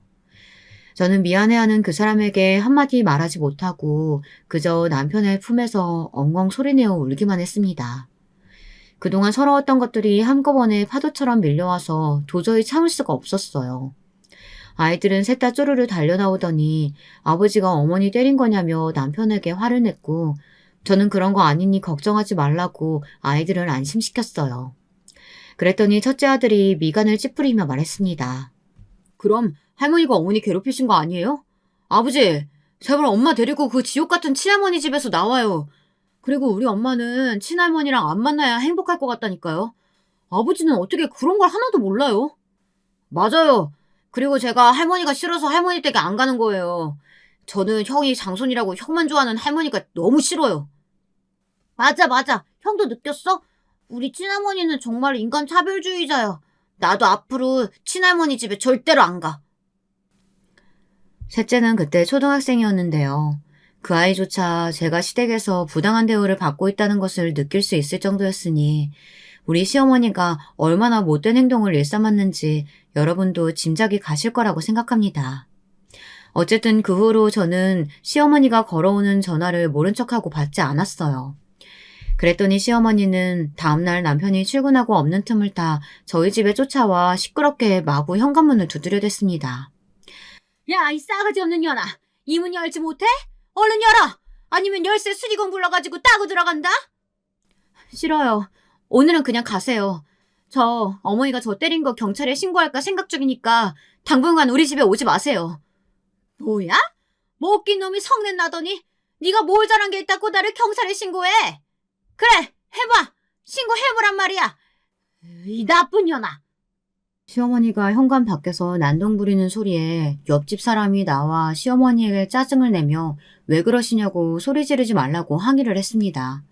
저는 미안해하는 그 사람에게 한마디 말하지 못하고 그저 남편의 품에서 엉엉 소리내어 울기만 했습니다. 그동안 서러웠던 것들이 한꺼번에 파도처럼 밀려와서 도저히 참을 수가 없었어요. 아이들은 셋 다 쪼르르 달려나오더니 아버지가 어머니 때린 거냐며 남편에게 화를 냈고 저는 그런 거 아니니 걱정하지 말라고 아이들을 안심시켰어요. 그랬더니 첫째 아들이 미간을 찌푸리며 말했습니다. 그럼 할머니가 어머니 괴롭히신 거 아니에요? 아버지, 제발 엄마 데리고 그 지옥 같은 친할머니 집에서 나와요. 그리고 우리 엄마는 친할머니랑 안 만나야 행복할 것 같다니까요. 아버지는 어떻게 그런 걸 하나도 몰라요? 맞아요. 그리고 제가 할머니가 싫어서 할머니 댁에 안 가는 거예요. 저는 형이 장손이라고 형만 좋아하는 할머니가 너무 싫어요. 맞아, 맞아. 형도 느꼈어? 우리 친할머니는 정말 인간 차별주의자야. 나도 앞으로 친할머니 집에 절대로 안 가. 셋째는 그때 초등학생이었는데요. 그 아이조차 제가 시댁에서 부당한 대우를 받고 있다는 것을 느낄 수 있을 정도였으니 우리 시어머니가 얼마나 못된 행동을 일삼았는지 여러분도 짐작이 가실 거라고 생각합니다. 어쨌든 그 후로 저는 시어머니가 걸어오는 전화를 모른 척하고 받지 않았어요. 그랬더니 시어머니는 다음날 남편이 출근하고 없는 틈을 타 저희 집에 쫓아와 시끄럽게 마구 현관문을 두드려댔습니다. 야, 이 싸가지 없는 년아. 이 문 열지 못해? 얼른 열어! 아니면 열쇠 수리공 불러가지고 따고 들어간다? 싫어요. 오늘은 그냥 가세요. 저 어머니가 저 때린 거 경찰에 신고할까 생각 중이니까 당분간 우리 집에 오지 마세요. 뭐야? 뭐 웃긴 놈이 성내 나더니 네가 뭘 잘한 게 있다고 나를 경찰에 신고해? 그래, 해봐. 신고해보란 말이야. 이 나쁜 년아. 시어머니가 현관 밖에서 난동 부리는 소리에 옆집 사람이 나와 시어머니에게 짜증을 내며 왜 그러시냐고 소리 지르지 말라고 항의를 했습니다.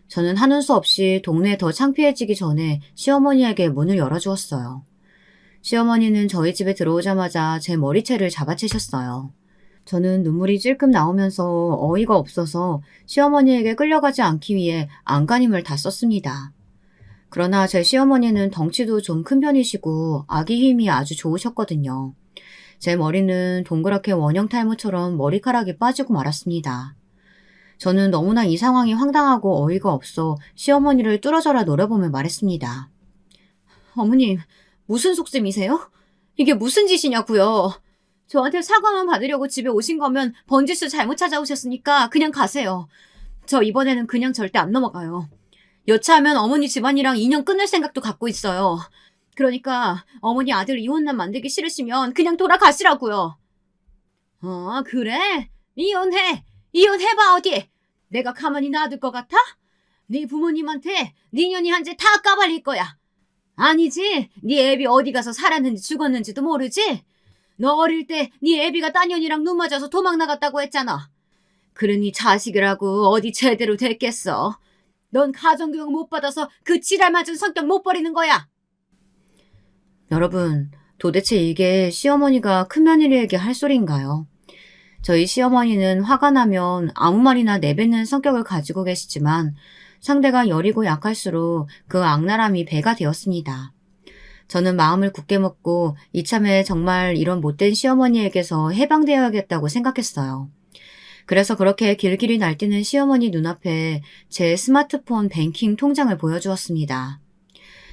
저는 하는 수 없이 동네에 더 창피해지기 전에 시어머니에게 문을 열어주었어요. 시어머니는 저희 집에 들어오자마자 제 머리채를 잡아채셨어요. 저는 눈물이 찔끔 나오면서 어이가 없어서 시어머니에게 끌려가지 않기 위해 안간힘을 다 썼습니다. 그러나 제 시어머니는 덩치도 좀 큰 편이시고 아기 힘이 아주 좋으셨거든요. 제 머리는 동그랗게 원형 탈모처럼 머리카락이 빠지고 말았습니다. 저는 너무나 이 상황이 황당하고 어이가 없어 시어머니를 뚫어져라 노려보며 말했습니다. 어머님, 무슨 속셈이세요? 이게 무슨 짓이냐고요? 저한테 사과만 받으려고 집에 오신 거면 번지수 잘못 찾아오셨으니까 그냥 가세요. 저 이번에는 그냥 절대 안 넘어가요. 여차하면 어머니 집안이랑 인연 끊을 생각도 갖고 있어요. 그러니까 어머니 아들 이혼남 만들기 싫으시면 그냥 돌아가시라고요. 그래? 이혼해. 이혼해봐 어디. 내가 가만히 놔둘 것 같아? 네 부모님한테 네 년이 한 재 다 까발릴 거야. 아니지. 네 애비 어디 가서 살았는지 죽었는지도 모르지? 너 어릴 때 네 애비가 딴 년이랑 눈 맞아서 도망 나갔다고 했잖아. 그러니 자식이라고 어디 제대로 됐겠어. 넌 가정교육 못 받아서 그 지랄 맞은 성격 못 버리는 거야. 여러분, 도대체 이게 시어머니가 큰며느리에게 할 소리인가요? 저희 시어머니는 화가 나면 아무 말이나 내뱉는 성격을 가지고 계시지만 상대가 여리고 약할수록 그 악랄함이 배가 되었습니다. 저는 마음을 굳게 먹고 이참에 정말 이런 못된 시어머니에게서 해방되어야겠다고 생각했어요. 그래서 그렇게 길길이 날뛰는 시어머니 눈앞에 제 스마트폰 뱅킹 통장을 보여주었습니다.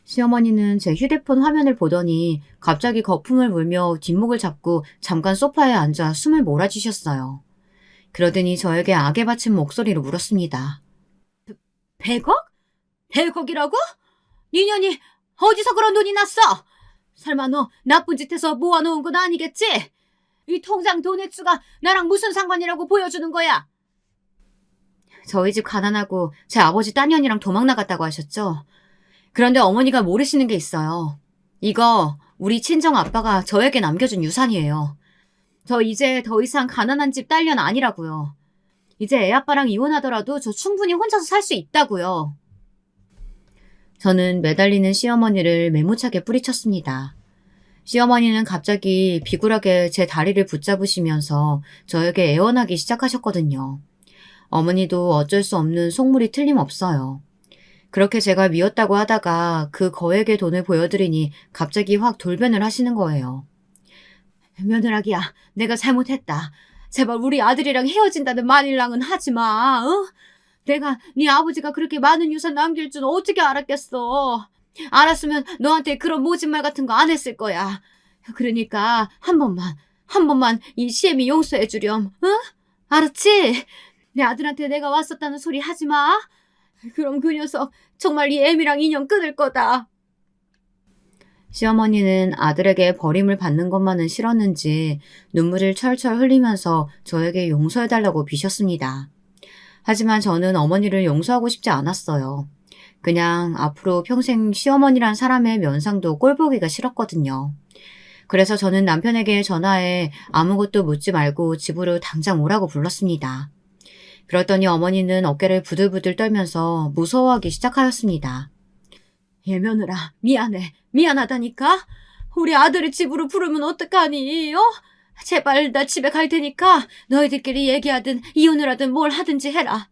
시어머니는 제 휴대폰 화면을 보더니 갑자기 거품을 물며 뒷목을 잡고 잠깐 소파에 앉아 숨을 몰아주셨어요. 그러더니 저에게 악에 받친 목소리로 물었습니다. 100억? 100억이라고? 니년이 어디서 그런 돈이 났어? 설마 너 나쁜 짓 해서 모아놓은 건 아니겠지? 이 통장 돈 액수가 나랑 무슨 상관이라고 보여주는 거야? 저희 집 가난하고 제 아버지 딴 년이랑 도망 나갔다고 하셨죠? 그런데 어머니가 모르시는 게 있어요. 이거 우리 친정 아빠가 저에게 남겨준 유산이에요. 저 이제 더 이상 가난한 집 딸년 아니라고요. 이제 애 아빠랑 이혼하더라도 저 충분히 혼자서 살 수 있다고요. 저는 매달리는 시어머니를 매무차게 뿌리쳤습니다. 시어머니는 갑자기 비굴하게 제 다리를 붙잡으시면서 저에게 애원하기 시작하셨거든요. 어머니도 어쩔 수 없는 속물이 틀림없어요. 그렇게 제가 미웠다고 하다가 그 거액의 돈을 보여드리니 갑자기 확 돌변을 하시는 거예요. 며느라기야, 내가 잘못했다. 제발 우리 아들이랑 헤어진다는 말이랑은 하지 마. 어? 내가 네 아버지가 그렇게 많은 유산 남길 줄 어떻게 알았겠어. 알았으면 너한테 그런 모진말 같은 거 안 했을 거야. 그러니까 한 번만 이 시애미 용서해 주렴. 어? 알았지? 내 아들한테 내가 왔었다는 소리 하지 마. 그럼 그 녀석 정말 이 애미랑 인연 끊을 거다. 시어머니는 아들에게 버림을 받는 것만은 싫었는지 눈물을 철철 흘리면서 저에게 용서해달라고 비셨습니다. 하지만 저는 어머니를 용서하고 싶지 않았어요. 그냥 앞으로 평생 시어머니란 사람의 면상도 꼴보기가 싫었거든요. 그래서 저는 남편에게 전화해 아무것도 묻지 말고 집으로 당장 오라고 불렀습니다. 그랬더니 어머니는 어깨를 부들부들 떨면서 무서워하기 시작하였습니다. 예며느라 미안해. 미안하다니까? 우리 아들을 집으로 부르면 어떡하니? 어? 제발 나 집에 갈 테니까 너희들끼리 얘기하든 이혼을 하든 뭘 하든지 해라.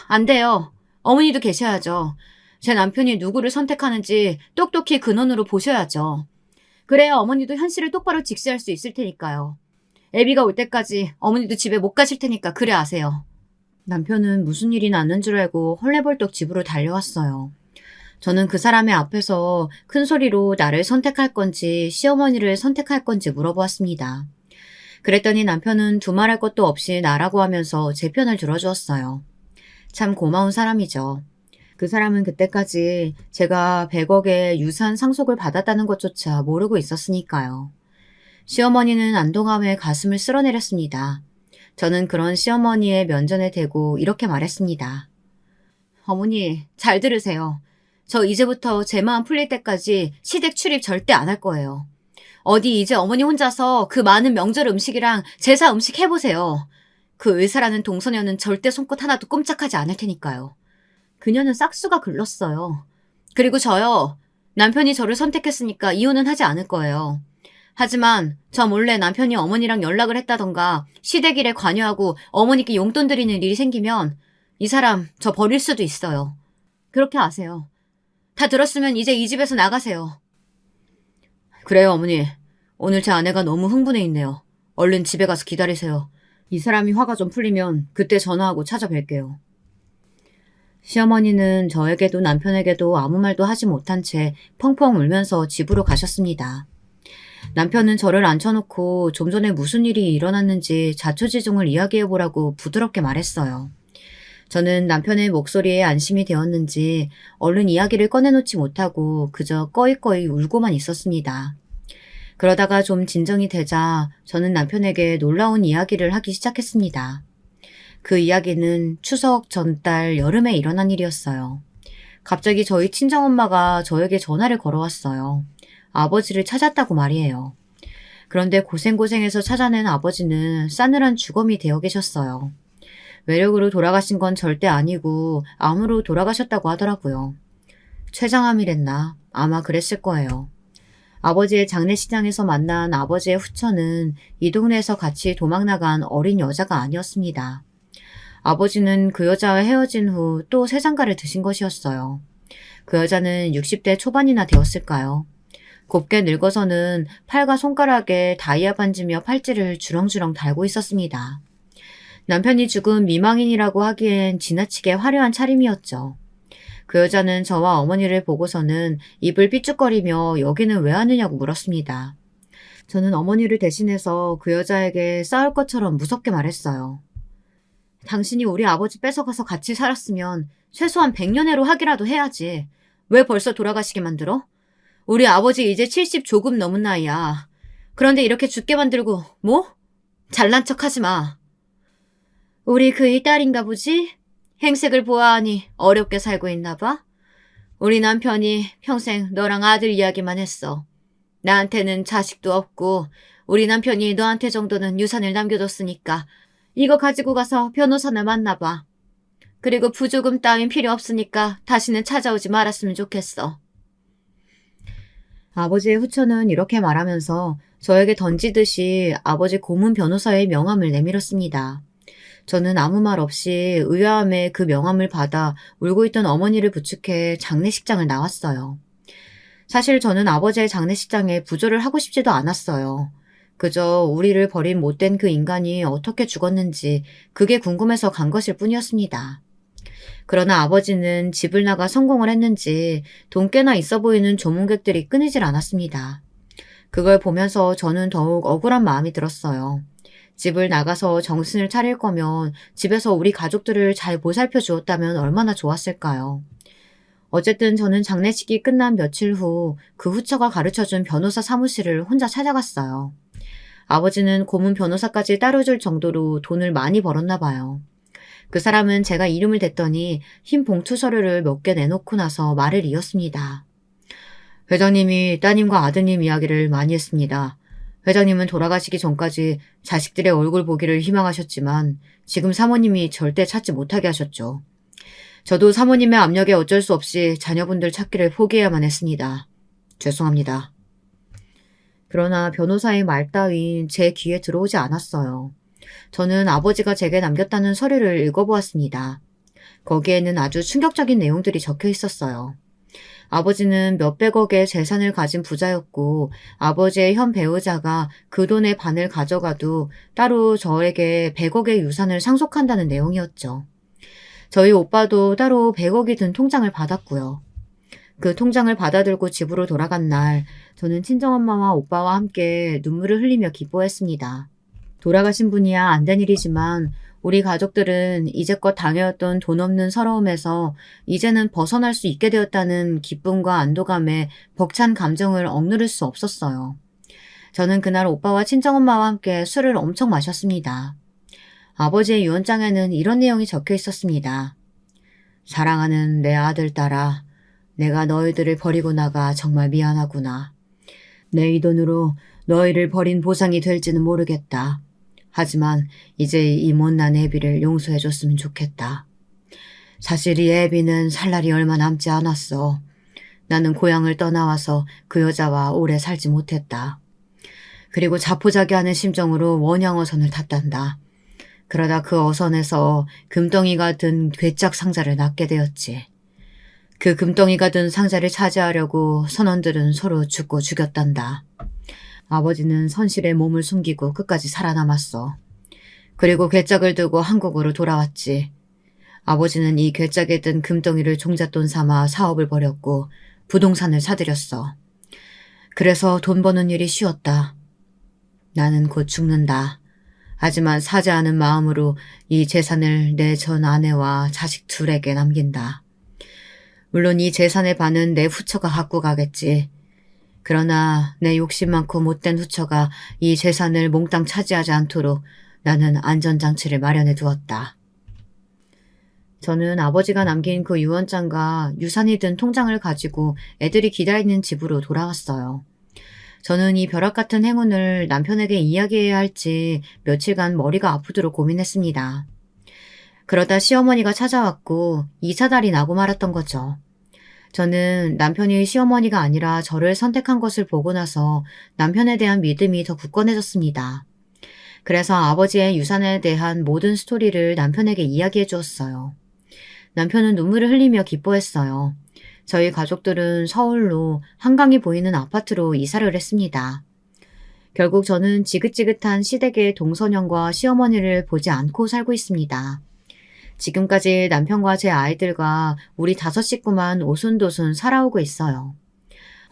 안 돼요. 어머니도 계셔야죠. 제 남편이 누구를 선택하는지 똑똑히 근원으로 보셔야죠. 그래야 어머니도 현실을 똑바로 직시할 수 있을 테니까요. 애비가 올 때까지 어머니도 집에 못 가실 테니까 그래 아세요. 남편은 무슨 일이 났는 줄 알고 헐레벌떡 집으로 달려왔어요. 저는 그 사람의 앞에서 큰 소리로 나를 선택할 건지 시어머니를 선택할 건지 물어보았습니다. 그랬더니 남편은 두말할 것도 없이 나라고 하면서 제 편을 들어주었어요. 참 고마운 사람이죠. 그 사람은 그때까지 제가 100억의 유산 상속을 받았다는 것조차 모르고 있었으니까요. 시어머니는 안도감에 가슴을 쓸어내렸습니다. 저는 그런 시어머니의 면전에 대고 이렇게 말했습니다. 어머니, 잘 들으세요. 저 이제부터 제 마음 풀릴 때까지 시댁 출입 절대 안 할 거예요. 어디 이제 어머니 혼자서 그 많은 명절 음식이랑 제사 음식 해보세요. 그 의사라는 동서녀는 절대 손끝 하나도 꼼짝하지 않을 테니까요. 그녀는 싹수가 글렀어요. 그리고 저요. 남편이 저를 선택했으니까 이혼은 하지 않을 거예요. 하지만 저 몰래 남편이 어머니랑 연락을 했다던가 시댁 일에 관여하고 어머니께 용돈 드리는 일이 생기면 이 사람 저 버릴 수도 있어요. 그렇게 아세요. 다 들었으면 이제 이 집에서 나가세요. 그래요, 어머니. 오늘 제 아내가 너무 흥분해 있네요. 얼른 집에 가서 기다리세요. 이 사람이 화가 좀 풀리면 그때 전화하고 찾아뵐게요. 시어머니는 저에게도 남편에게도 아무 말도 하지 못한 채 펑펑 울면서 집으로 가셨습니다. 남편은 저를 앉혀놓고 좀 전에 무슨 일이 일어났는지 자초지종을 이야기해보라고 부드럽게 말했어요. 저는 남편의 목소리에 안심이 되었는지 얼른 이야기를 꺼내놓지 못하고 그저 꺼이꺼이 울고만 있었습니다. 그러다가 좀 진정이 되자 저는 남편에게 놀라운 이야기를 하기 시작했습니다. 그 이야기는 추석 전달 여름에 일어난 일이었어요. 갑자기 저희 친정엄마가 저에게 전화를 걸어왔어요. 아버지를 찾았다고 말이에요. 그런데 고생고생해서 찾아낸 아버지는 싸늘한 주검이 되어 계셨어요. 외력으로 돌아가신 건 절대 아니고 암으로 돌아가셨다고 하더라고요. 췌장암이랬나? 아마 그랬을 거예요. 아버지의 장례식장에서 만난 아버지의 후처는 이 동네에서 같이 도망나간 어린 여자가 아니었습니다. 아버지는 그 여자와 헤어진 후 또 세상가를 드신 것이었어요. 그 여자는 60대 초반이나 되었을까요? 곱게 늙어서는 팔과 손가락에 다이아 반지며 팔찌를 주렁주렁 달고 있었습니다. 남편이 죽은 미망인이라고 하기엔 지나치게 화려한 차림이었죠. 그 여자는 저와 어머니를 보고서는 입을 삐죽거리며 여기는 왜 하느냐고 물었습니다. 저는 어머니를 대신해서 그 여자에게 싸울 것처럼 무섭게 말했어요. 당신이 우리 아버지 뺏어가서 같이 살았으면 최소한 100년회로 하기라도 해야지. 왜 벌써 돌아가시게 만들어? 우리 아버지 이제 70 조금 넘은 나이야. 그런데 이렇게 죽게 만들고 뭐? 잘난 척하지 마. 우리 그이 딸인가 보지? 행색을 보아하니 어렵게 살고 있나 봐. 우리 남편이 평생 너랑 아들 이야기만 했어. 나한테는 자식도 없고 우리 남편이 너한테 정도는 유산을 남겨뒀으니까 이거 가지고 가서 변호사나 만나봐. 그리고 부조금 따윈 필요 없으니까 다시는 찾아오지 말았으면 좋겠어. 아버지의 후처는 이렇게 말하면서 저에게 던지듯이 아버지 고문 변호사의 명함을 내밀었습니다. 저는 아무 말 없이 의아함에 그 명함을 받아 울고 있던 어머니를 부축해 장례식장을 나왔어요. 사실 저는 아버지의 장례식장에 부조를 하고 싶지도 않았어요. 그저 우리를 버린 못된 그 인간이 어떻게 죽었는지 그게 궁금해서 간 것일 뿐이었습니다. 그러나 아버지는 집을 나가 성공을 했는지 돈 꽤나 있어 보이는 조문객들이 끊이질 않았습니다. 그걸 보면서 저는 더욱 억울한 마음이 들었어요. 집을 나가서 정신을 차릴 거면 집에서 우리 가족들을 잘 보살펴 주었다면 얼마나 좋았을까요? 어쨌든 저는 장례식이 끝난 며칠 후 그 후처가 가르쳐준 변호사 사무실을 혼자 찾아갔어요. 아버지는 고문 변호사까지 따로 줄 정도로 돈을 많이 벌었나 봐요. 그 사람은 제가 이름을 댔더니 흰 봉투 서류를 몇 개 내놓고 나서 말을 이었습니다. 회장님이 따님과 아드님 이야기를 많이 했습니다. 회장님은 돌아가시기 전까지 자식들의 얼굴 보기를 희망하셨지만 지금 사모님이 절대 찾지 못하게 하셨죠. 저도 사모님의 압력에 어쩔 수 없이 자녀분들 찾기를 포기해야만 했습니다. 죄송합니다. 그러나 변호사의 말 따윈 제 귀에 들어오지 않았어요. 저는 아버지가 제게 남겼다는 서류를 읽어보았습니다. 거기에는 아주 충격적인 내용들이 적혀 있었어요. 아버지는 몇백억의 재산을 가진 부자였고 아버지의 현 배우자가 그 돈의 반을 가져가도 따로 저에게 100억의 유산을 상속한다는 내용이었죠. 저희 오빠도 따로 100억이 든 통장을 받았고요. 그 통장을 받아들고 집으로 돌아간 날 저는 친정엄마와 오빠와 함께 눈물을 흘리며 기뻐했습니다. 돌아가신 분이야 안 된 일이지만 우리 가족들은 이제껏 당해왔던 돈 없는 서러움에서 이제는 벗어날 수 있게 되었다는 기쁨과 안도감에 벅찬 감정을 억누를 수 없었어요. 저는 그날 오빠와 친정엄마와 함께 술을 엄청 마셨습니다. 아버지의 유언장에는 이런 내용이 적혀 있었습니다. 사랑하는 내 아들, 딸아, 내가 너희들을 버리고 나가 정말 미안하구나. 내 이 돈으로 너희를 버린 보상이 될지는 모르겠다. 하지만 이제 이 못난 애비를 용서해줬으면 좋겠다. 사실 이 애비는 살 날이 얼마 남지 않았어. 나는 고향을 떠나와서 그 여자와 오래 살지 못했다. 그리고 자포자기하는 심정으로 원양어선을 탔단다. 그러다 그 어선에서 금덩이가 든 괴짝 상자를 낚게 되었지. 그 금덩이가 든 상자를 차지하려고 선원들은 서로 죽고 죽였단다. 아버지는 선실에 몸을 숨기고 끝까지 살아남았어. 그리고 괴짝을 들고 한국으로 돌아왔지. 아버지는 이 괴짝에 든 금덩이를 종잣돈 삼아 사업을 벌였고 부동산을 사들였어. 그래서 돈 버는 일이 쉬웠다. 나는 곧 죽는다. 하지만 사죄하는 마음으로 이 재산을 내 전 아내와 자식 둘에게 남긴다. 물론 이 재산의 반은 내 후처가 갖고 가겠지. 그러나 내 욕심 많고 못된 후처가 이 재산을 몽땅 차지하지 않도록 나는 안전장치를 마련해 두었다. 저는 아버지가 남긴 그 유언장과 유산이 든 통장을 가지고 애들이 기다리는 집으로 돌아왔어요. 저는 이 벼락 같은 행운을 남편에게 이야기해야 할지 며칠간 머리가 아프도록 고민했습니다. 그러다 시어머니가 찾아왔고 이사달이 나고 말았던 거죠. 저는 남편이 시어머니가 아니라 저를 선택한 것을 보고 나서 남편에 대한 믿음이 더 굳건해졌습니다. 그래서 아버지의 유산에 대한 모든 스토리를 남편에게 이야기해 주었어요. 남편은 눈물을 흘리며 기뻐했어요. 저희 가족들은 서울로 한강이 보이는 아파트로 이사를 했습니다. 결국 저는 지긋지긋한 시댁의 동서년과 시어머니를 보지 않고 살고 있습니다. 지금까지 남편과 제 아이들과 우리 5 식구만 오순도순 살아오고 있어요.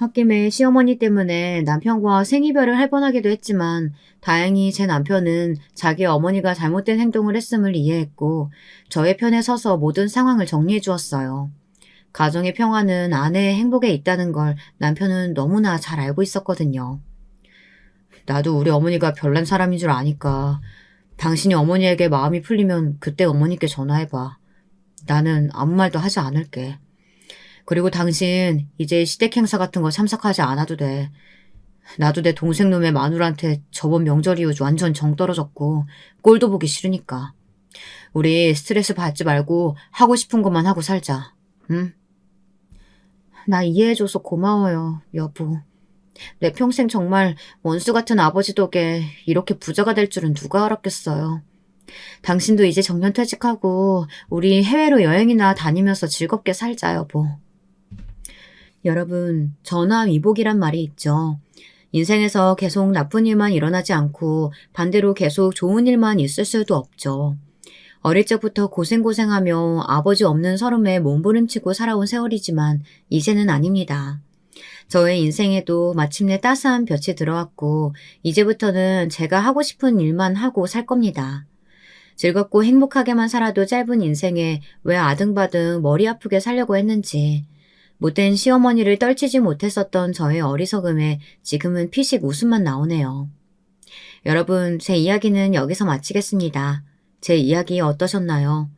홧김에 시어머니 때문에 남편과 생이별을 할 뻔하기도 했지만 다행히 제 남편은 자기 어머니가 잘못된 행동을 했음을 이해했고 저의 편에 서서 모든 상황을 정리해 주었어요. 가정의 평화는 아내의 행복에 있다는 걸 남편은 너무나 잘 알고 있었거든요. 나도 우리 어머니가 별난 사람인 줄 아니까 당신이 어머니에게 마음이 풀리면 그때 어머니께 전화해봐. 나는 아무 말도 하지 않을게. 그리고 당신 이제 시댁 행사 같은 거 참석하지 않아도 돼. 나도 내 동생 놈의 마누라한테 저번 명절 이후 완전 정 떨어졌고 꼴도 보기 싫으니까. 우리 스트레스 받지 말고 하고 싶은 것만 하고 살자. 응? 나 이해해줘서 고마워요, 여보. 내 평생 정말 원수 같은 아버지 덕에 이렇게 부자가 될 줄은 누가 알았겠어요. 당신도 이제 정년 퇴직하고 우리 해외로 여행이나 다니면서 즐겁게 살자, 여보. 여러분, 전화위복이란 말이 있죠. 인생에서 계속 나쁜 일만 일어나지 않고 반대로 계속 좋은 일만 있을 수도 없죠. 어릴 적부터 고생고생하며 아버지 없는 서름에 몸부림치고 살아온 세월이지만 이제는 아닙니다. 저의 인생에도 마침내 따스한 볕이 들어왔고 이제부터는 제가 하고 싶은 일만 하고 살 겁니다. 즐겁고 행복하게만 살아도 짧은 인생에 왜 아등바등 머리 아프게 살려고 했는지, 못된 시어머니를 떨치지 못했었던 저의 어리석음에 지금은 피식 웃음만 나오네요. 여러분, 제 이야기는 여기서 마치겠습니다. 제 이야기 어떠셨나요?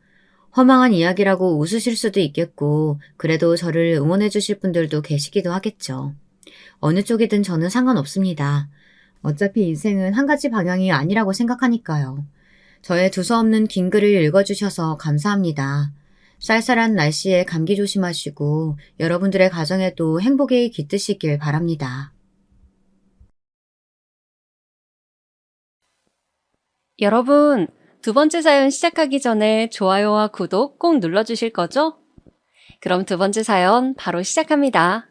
허망한 이야기라고 웃으실 수도 있겠고, 그래도 저를 응원해 주실 분들도 계시기도 하겠죠. 어느 쪽이든 저는 상관없습니다. 어차피 인생은 한 가지 방향이 아니라고 생각하니까요. 저의 두서없는 긴 글을 읽어주셔서 감사합니다. 쌀쌀한 날씨에 감기 조심하시고 여러분들의 가정에도 행복이 깃드시길 바랍니다. 여러분, 두 번째 사연 시작하기 전에 좋아요와 구독 꼭 눌러주실 거죠? 그럼 두 번째 사연 바로 시작합니다.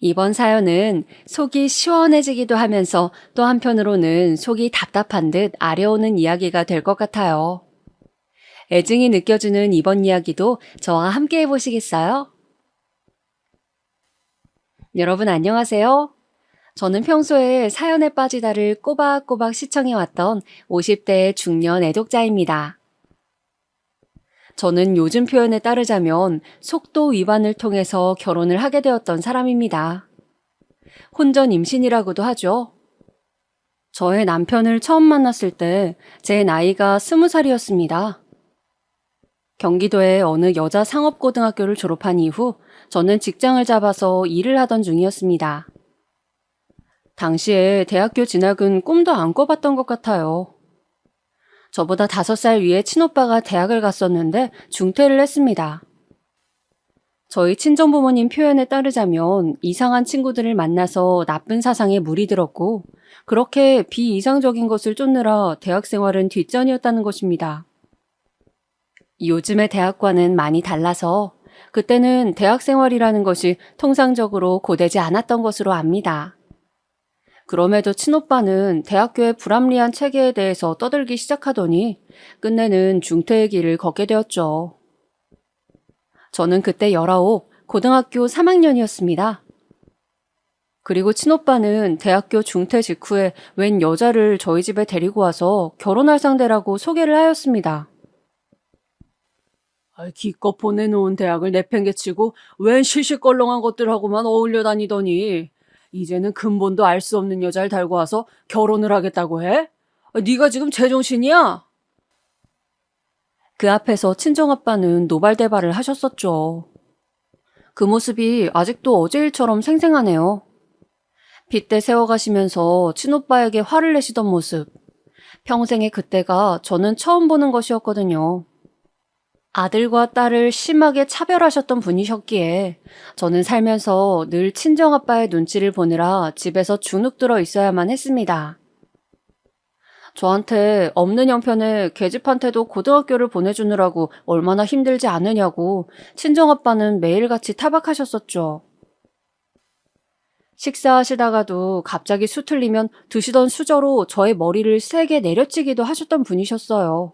이번 사연은 속이 시원해지기도 하면서 또 한편으로는 속이 답답한 듯 아려오는 이야기가 될 것 같아요. 애증이 느껴지는 이번 이야기도 저와 함께 해보시겠어요? 여러분 안녕하세요. 저는 평소에 사연에 빠지다를 꼬박꼬박 시청해왔던 50대의 중년 애독자입니다. 저는 요즘 표현에 따르자면 속도 위반을 통해서 결혼을 하게 되었던 사람입니다. 혼전 임신이라고도 하죠. 저의 남편을 처음 만났을 때 제 나이가 20살이었습니다. 경기도의 어느 여자 상업고등학교를 졸업한 이후 저는 직장을 잡아서 일을 하던 중이었습니다. 당시에 대학교 진학은 꿈도 안 꿔봤던 것 같아요. 저보다 5살 위에 친오빠가 대학을 갔었는데 중퇴를 했습니다. 저희 친정부모님 표현에 따르자면 이상한 친구들을 만나서 나쁜 사상에 물이 들었고 그렇게 비이상적인 것을 쫓느라 대학 생활은 뒷전이었다는 것입니다. 요즘의 대학과는 많이 달라서 그때는 대학 생활이라는 것이 통상적으로 고되지 않았던 것으로 압니다. 그럼에도 친오빠는 대학교의 불합리한 체계에 대해서 떠들기 시작하더니 끝내는 중퇴의 길을 걷게 되었죠. 저는 그때 19, 고등학교 3학년이었습니다. 그리고 친오빠는 대학교 중퇴 직후에 웬 여자를 저희 집에 데리고 와서 결혼할 상대라고 소개를 하였습니다. 기껏 보내놓은 대학을 내팽개치고 웬 시시껄렁한 것들하고만 어울려 다니더니 이제는 근본도 알 수 없는 여자를 달고 와서 결혼을 하겠다고 해? 네가 지금 제정신이야? 그 앞에서 친정아빠는 노발대발을 하셨었죠. 그 모습이 아직도 어제 일처럼 생생하네요. 빗대 세워가시면서 친오빠에게 화를 내시던 모습. 평생의 그때가 저는 처음 보는 것이었거든요. 아들과 딸을 심하게 차별하셨던 분이셨기에 저는 살면서 늘 친정아빠의 눈치를 보느라 집에서 주눅 들어 있어야만 했습니다. 저한테 없는 형편에 계집한테도 고등학교를 보내주느라고 얼마나 힘들지 않으냐고 친정아빠는 매일같이 타박하셨었죠. 식사하시다가도 갑자기 수틀리면 드시던 수저로 저의 머리를 세게 내려치기도 하셨던 분이셨어요.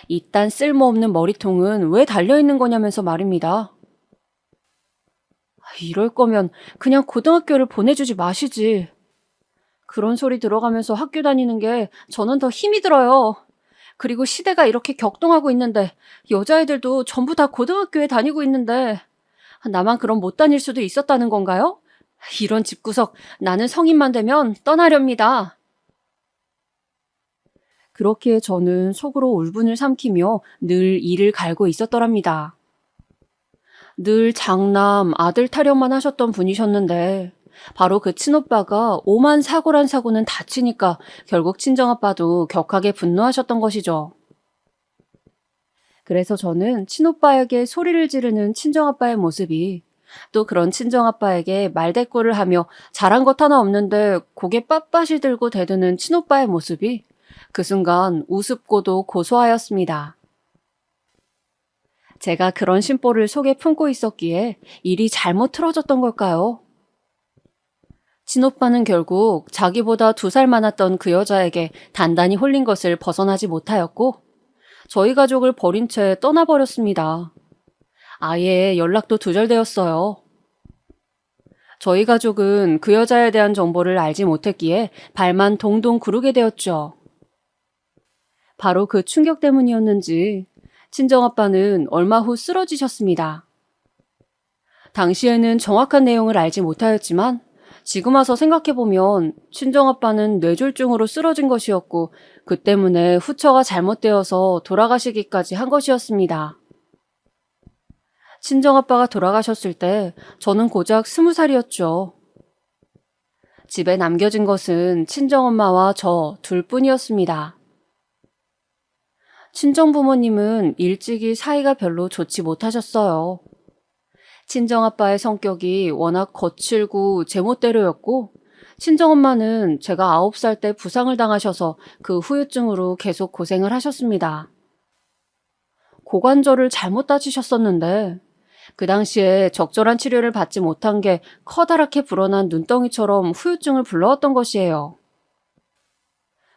이딴 쓸모없는 머리통은 왜 달려있는 거냐면서 말입니다. 이럴 거면 그냥 고등학교를 보내주지 마시지. 그런 소리 들어가면서 학교 다니는 게 저는 더 힘이 들어요. 그리고 시대가 이렇게 격동하고 있는데 여자애들도 전부 다 고등학교에 다니고 있는데 나만 그럼 못 다닐 수도 있었다는 건가요? 이런 집구석 나는 성인만 되면 떠나렵니다. 그렇기에 저는 속으로 울분을 삼키며 늘 이를 갈고 있었더랍니다. 늘 장남, 아들 타령만 하셨던 분이셨는데 바로 그 친오빠가 오만 사고란 사고는 다치니까 결국 친정아빠도 격하게 분노하셨던 것이죠. 그래서 저는 친오빠에게 소리를 지르는 친정아빠의 모습이 또 그런 친정아빠에게 말대꾸를 하며 잘한 것 하나 없는데 고개 빳빳이 들고 대드는 친오빠의 모습이 그 순간 우습고도 고소하였습니다. 제가 그런 심보를 속에 품고 있었기에 일이 잘못 틀어졌던 걸까요? 친오빠는 결국 자기보다 2살 많았던 그 여자에게 단단히 홀린 것을 벗어나지 못하였고 저희 가족을 버린 채 떠나버렸습니다. 아예 연락도 두절되었어요. 저희 가족은 그 여자에 대한 정보를 알지 못했기에 발만 동동 구르게 되었죠. 바로 그 충격 때문이었는지 친정아빠는 얼마 후 쓰러지셨습니다. 당시에는 정확한 내용을 알지 못하였지만 지금 와서 생각해보면 친정아빠는 뇌졸중으로 쓰러진 것이었고 그 때문에 후처가 잘못되어서 돌아가시기까지 한 것이었습니다. 친정아빠가 돌아가셨을 때 저는 고작 20살이었죠. 집에 남겨진 것은 친정엄마와 저 둘뿐이었습니다. 친정부모님은 일찍이 사이가 별로 좋지 못하셨어요. 친정아빠의 성격이 워낙 거칠고 제멋대로였고 친정엄마는 제가 9살 때 부상을 당하셔서 그 후유증으로 계속 고생을 하셨습니다. 고관절을 잘못 다치셨었는데 그 당시에 적절한 치료를 받지 못한 게 커다랗게 불어난 눈덩이처럼 후유증을 불러왔던 것이에요.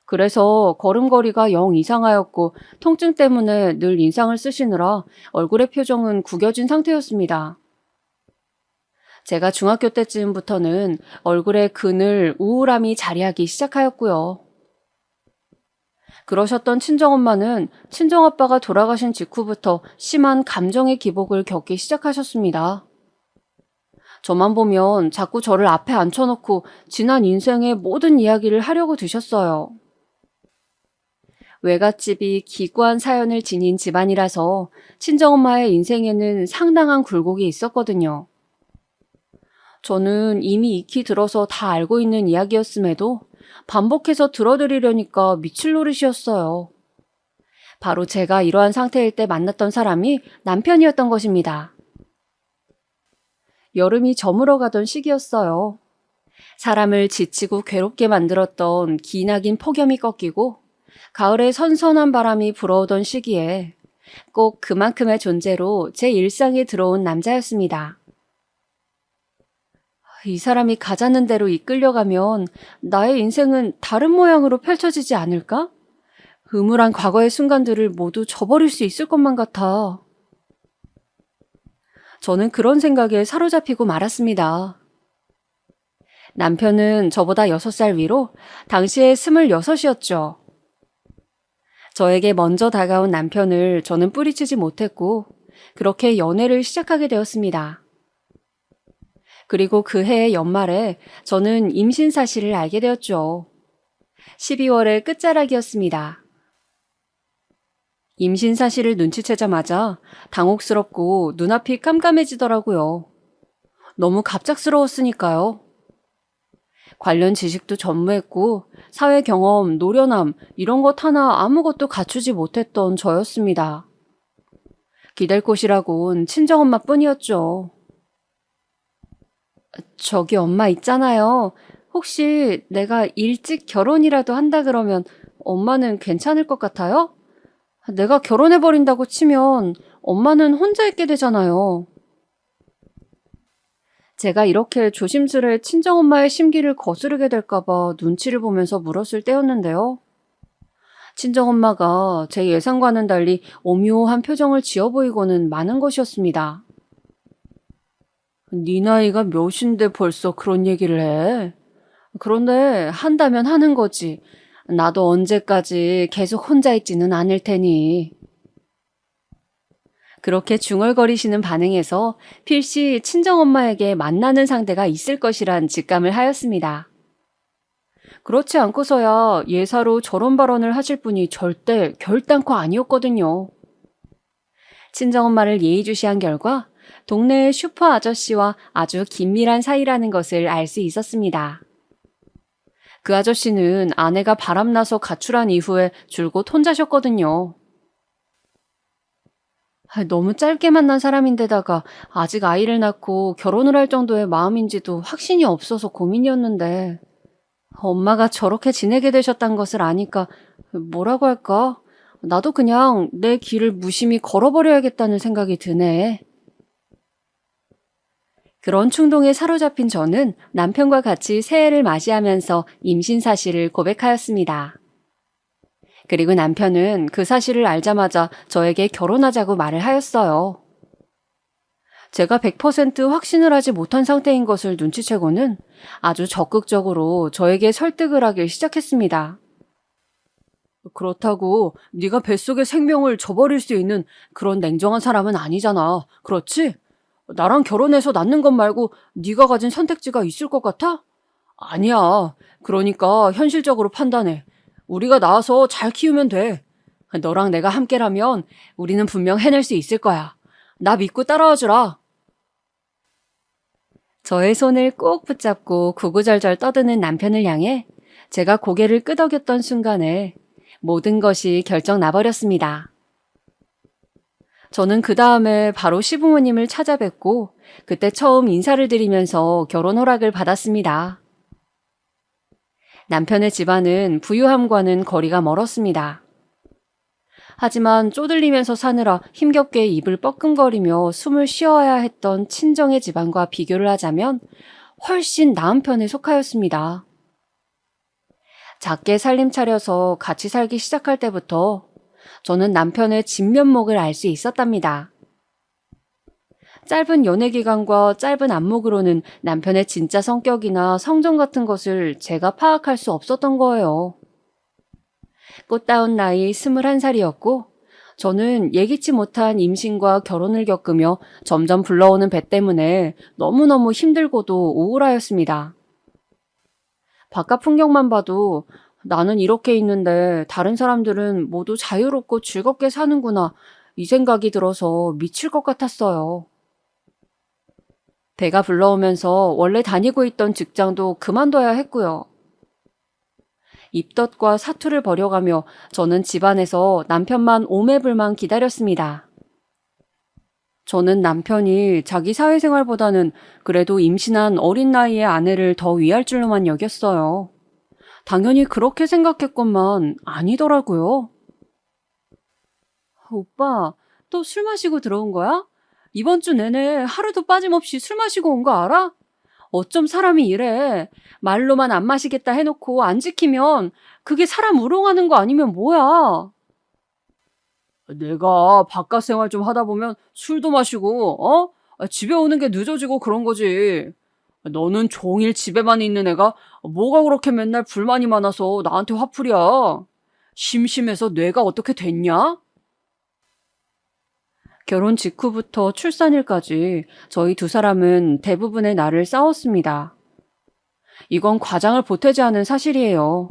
그래서 걸음걸이가 영 이상하였고 통증 때문에 늘 인상을 쓰시느라 얼굴의 표정은 구겨진 상태였습니다. 제가 중학교 때쯤부터는 얼굴에 그늘, 우울함이 자리하기 시작하였고요. 그러셨던 친정엄마는 친정아빠가 돌아가신 직후부터 심한 감정의 기복을 겪기 시작하셨습니다. 저만 보면 자꾸 저를 앞에 앉혀놓고 지난 인생의 모든 이야기를 하려고 드셨어요. 외갓집이 기구한 사연을 지닌 집안이라서 친정엄마의 인생에는 상당한 굴곡이 있었거든요. 저는 이미 익히 들어서 다 알고 있는 이야기였음에도 반복해서 들어드리려니까 미칠 노릇이었어요. 바로 제가 이러한 상태일 때 만났던 사람이 남편이었던 것입니다. 여름이 저물어가던 시기였어요. 사람을 지치고 괴롭게 만들었던 기나긴 폭염이 꺾이고 가을에 선선한 바람이 불어오던 시기에 꼭 그만큼의 존재로 제 일상에 들어온 남자였습니다. 이 사람이 가자는 대로 이끌려가면 나의 인생은 다른 모양으로 펼쳐지지 않을까? 음울한 과거의 순간들을 모두 저버릴 수 있을 것만 같아. 저는 그런 생각에 사로잡히고 말았습니다. 남편은 저보다 6살 위로 당시에 26이었죠. 저에게 먼저 다가온 남편을 저는 뿌리치지 못했고 그렇게 연애를 시작하게 되었습니다. 그리고 그 해의 연말에 저는 임신 사실을 알게 되었죠. 12월의 끝자락이었습니다. 임신 사실을 눈치채자마자 당혹스럽고 눈앞이 깜깜해지더라고요. 너무 갑작스러웠으니까요. 관련 지식도 전무했고 사회 경험, 노련함 이런 것 하나 아무것도 갖추지 못했던 저였습니다. 기댈 곳이라곤 친정엄마뿐이었죠. 저기 엄마 있잖아요. 혹시 내가 일찍 결혼이라도 한다 그러면 엄마는 괜찮을 것 같아요? 내가 결혼해버린다고 치면 엄마는 혼자 있게 되잖아요. 제가 이렇게 조심스레 친정엄마의 심기를 거스르게 될까봐 눈치를 보면서 물었을 때였는데요. 친정엄마가 제 예상과는 달리 오묘한 표정을 지어 보이고는 마는 것이었습니다. 네 나이가 몇인데 벌써 그런 얘기를 해? 그런데 한다면 하는 거지. 나도 언제까지 계속 혼자 있지는 않을 테니. 그렇게 중얼거리시는 반응에서 필시 친정엄마에게 만나는 상대가 있을 것이란 직감을 하였습니다. 그렇지 않고서야 예사로 저런 발언을 하실 분이 절대 결단코 아니었거든요. 친정엄마를 예의주시한 결과 동네의 슈퍼 아저씨와 아주 긴밀한 사이라는 것을 알 수 있었습니다. 그 아저씨는 아내가 바람나서 가출한 이후에 줄곧 혼자셨거든요. 너무 짧게 만난 사람인데다가 아직 아이를 낳고 결혼을 할 정도의 마음인지도 확신이 없어서 고민이었는데 엄마가 저렇게 지내게 되셨단 것을 아니까 뭐라고 할까? 나도 그냥 내 길을 무심히 걸어버려야겠다는 생각이 드네. 그런 충동에 사로잡힌 저는 남편과 같이 새해를 맞이하면서 임신 사실을 고백하였습니다. 그리고 남편은 그 사실을 알자마자 저에게 결혼하자고 말을 하였어요. 제가 100% 확신을 하지 못한 상태인 것을 눈치채고는 아주 적극적으로 저에게 설득을 하기 시작했습니다. 그렇다고 네가 뱃속의 생명을 저버릴 수 있는 그런 냉정한 사람은 아니잖아. 그렇지? 나랑 결혼해서 낳는 것 말고 네가 가진 선택지가 있을 것 같아? 아니야. 그러니까 현실적으로 판단해. 우리가 낳아서 잘 키우면 돼. 너랑 내가 함께라면 우리는 분명 해낼 수 있을 거야. 나 믿고 따라와 주라. 저의 손을 꼭 붙잡고 구구절절 떠드는 남편을 향해 제가 고개를 끄덕였던 순간에 모든 것이 결정 나버렸습니다. 저는 그 다음에 바로 시부모님을 찾아뵙고 그때 처음 인사를 드리면서 결혼 허락을 받았습니다. 남편의 집안은 부유함과는 거리가 멀었습니다. 하지만 쪼들리면서 사느라 힘겹게 입을 뻐끔거리며 숨을 쉬어야 했던 친정의 집안과 비교를 하자면 훨씬 나은 편에 속하였습니다. 작게 살림 차려서 같이 살기 시작할 때부터 저는 남편의 진면목을 알 수 있었답니다. 짧은 연애 기간과 짧은 안목으로는 남편의 진짜 성격이나 성정 같은 것을 제가 파악할 수 없었던 거예요. 꽃다운 나이 21살이었고 저는 예기치 못한 임신과 결혼을 겪으며 점점 불러오는 배 때문에 너무너무 힘들고도 우울하였습니다. 바깥 풍경만 봐도 나는 이렇게 있는데 다른 사람들은 모두 자유롭고 즐겁게 사는구나 이 생각이 들어서 미칠 것 같았어요. 배가 불러오면서 원래 다니고 있던 직장도 그만둬야 했고요. 입덧과 사투를 벌여가며 저는 집안에서 남편만 오매불만 기다렸습니다. 저는 남편이 자기 사회생활보다는 그래도 임신한 어린 나이의 아내를 더 위할 줄로만 여겼어요. 당연히 그렇게 생각했건만 아니더라고요. 오빠, 또 술 마시고 들어온 거야? 이번 주 내내 하루도 빠짐없이 술 마시고 온 거 알아? 어쩜 사람이 이래. 말로만 안 마시겠다 해놓고 안 지키면 그게 사람 우롱하는 거 아니면 뭐야? 내가 바깥 생활 좀 하다 보면 술도 마시고, 집에 오는 게 늦어지고 그런 거지. 너는 종일 집에만 있는 애가 뭐가 그렇게 맨날 불만이 많아서 나한테 화풀이야. 심심해서 뇌가 어떻게 됐냐? 결혼 직후부터 출산일까지 저희 두 사람은 대부분의 날을 싸웠습니다. 이건 과장을 보태지 않은 사실이에요.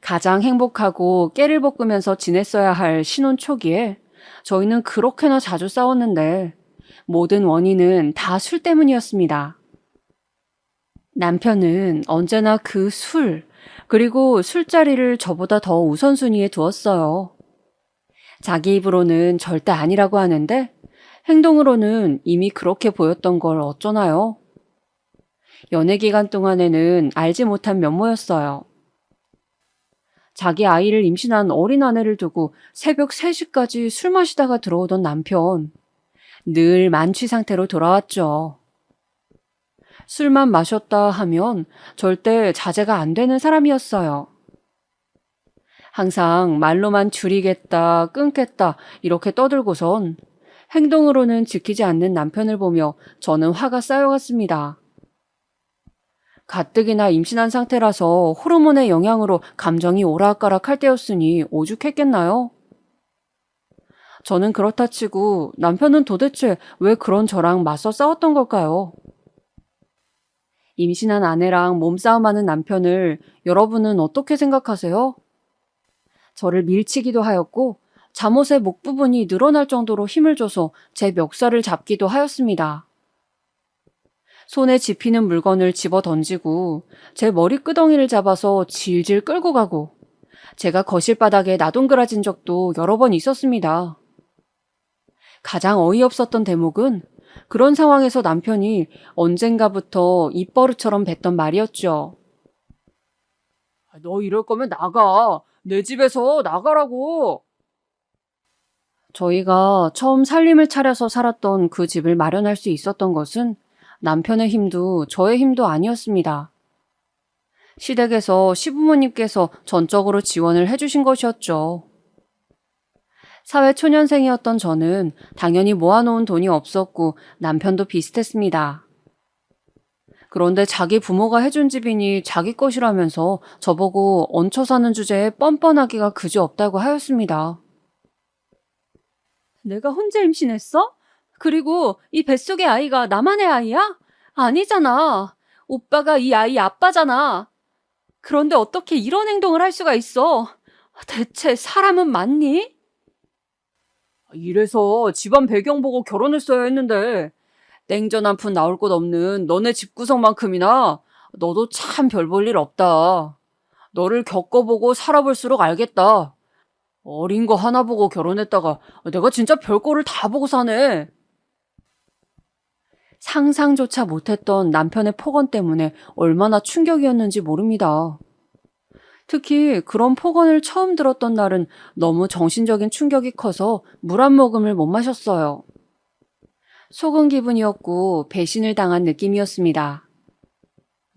가장 행복하고 깨를 볶으면서 지냈어야 할 신혼 초기에 저희는 그렇게나 자주 싸웠는데 모든 원인은 다 술 때문이었습니다. 남편은 언제나 그 술, 그리고 술자리를 저보다 더 우선순위에 두었어요. 자기 입으로는 절대 아니라고 하는데 행동으로는 이미 그렇게 보였던 걸 어쩌나요? 연애 기간 동안에는 알지 못한 면모였어요. 자기 아이를 임신한 어린 아내를 두고 새벽 3시까지 술 마시다가 들어오던 남편. 늘 만취 상태로 돌아왔죠. 술만 마셨다 하면 절대 자제가 안 되는 사람이었어요. 항상 말로만 줄이겠다, 끊겠다 이렇게 떠들고선 행동으로는 지키지 않는 남편을 보며 저는 화가 쌓여갔습니다. 가뜩이나 임신한 상태라서 호르몬의 영향으로 감정이 오락가락할 때였으니 오죽했겠나요? 저는 그렇다 치고 남편은 도대체 왜 그런 저랑 맞서 싸웠던 걸까요? 임신한 아내랑 몸싸움하는 남편을 여러분은 어떻게 생각하세요? 저를 밀치기도 하였고 잠옷의 목 부분이 늘어날 정도로 힘을 줘서 제 멱살을 잡기도 하였습니다. 손에 집히는 물건을 집어 던지고 제 머리끄덩이를 잡아서 질질 끌고 가고 제가 거실 바닥에 나동그라진 적도 여러 번 있었습니다. 가장 어이없었던 대목은 그런 상황에서 남편이 언젠가부터 입버릇처럼 뱉던 말이었죠. 너 이럴 거면 나가. 내 집에서 나가라고. 저희가 처음 살림을 차려서 살았던 그 집을 마련할 수 있었던 것은 남편의 힘도 저의 힘도 아니었습니다. 시댁에서 시부모님께서 전적으로 지원을 해주신 것이었죠. 사회초년생이었던 저는 당연히 모아놓은 돈이 없었고 남편도 비슷했습니다. 그런데 자기 부모가 해준 집이니 자기 것이라면서 저보고 얹혀 사는 주제에 뻔뻔하기가 그지없다고 하였습니다. 내가 혼자 임신했어? 그리고 이 뱃속의 아이가 나만의 아이야? 아니잖아. 오빠가 이 아이 아빠잖아. 그런데 어떻게 이런 행동을 할 수가 있어? 대체 사람은 맞니? 이래서 집안 배경 보고 결혼했어야 했는데 냉전 한 푼 나올 곳 없는 너네 집구석만큼이나 너도 참 별 볼 일 없다. 너를 겪어보고 살아볼수록 알겠다. 어린 거 하나 보고 결혼했다가 내가 진짜 별거를 다 보고 사네. 상상조차 못했던 남편의 폭언 때문에 얼마나 충격이었는지 모릅니다. 특히 그런 폭언을 처음 들었던 날은 너무 정신적인 충격이 커서 물 한 모금을 못 마셨어요. 속은 기분이었고 배신을 당한 느낌이었습니다.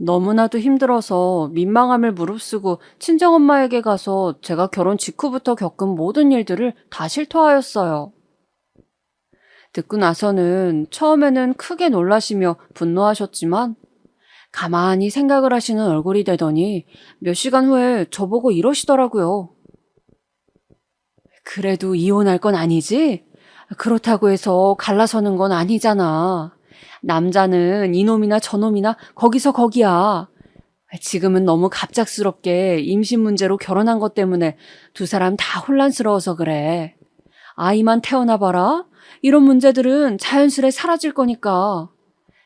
너무나도 힘들어서 민망함을 무릅쓰고 친정엄마에게 가서 제가 결혼 직후부터 겪은 모든 일들을 다 실토하였어요. 듣고 나서는 처음에는 크게 놀라시며 분노하셨지만 가만히 생각을 하시는 얼굴이 되더니 몇 시간 후에 저보고 이러시더라고요. 그래도 이혼할 건 아니지? 그렇다고 해서 갈라서는 건 아니잖아. 남자는 이놈이나 저놈이나 거기서 거기야. 지금은 너무 갑작스럽게 임신 문제로 결혼한 것 때문에 두 사람 다 혼란스러워서 그래. 아이만 태어나 봐라. 이런 문제들은 자연스레 사라질 거니까.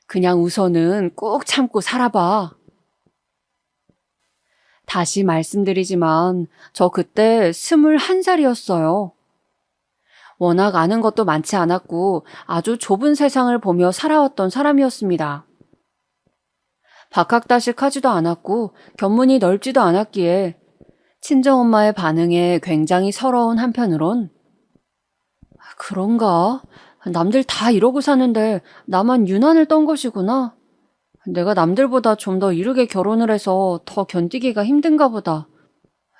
그냥 우선은 꾹 참고 살아봐. 다시 말씀드리지만 저 그때 21살이었어요. 워낙 아는 것도 많지 않았고 아주 좁은 세상을 보며 살아왔던 사람이었습니다. 박학다식하지도 않았고 견문이 넓지도 않았기에 친정엄마의 반응에 굉장히 서러운 한편으론 그런가? 남들 다 이러고 사는데 나만 유난을 떤 것이구나. 내가 남들보다 좀 더 이르게 결혼을 해서 더 견디기가 힘든가 보다.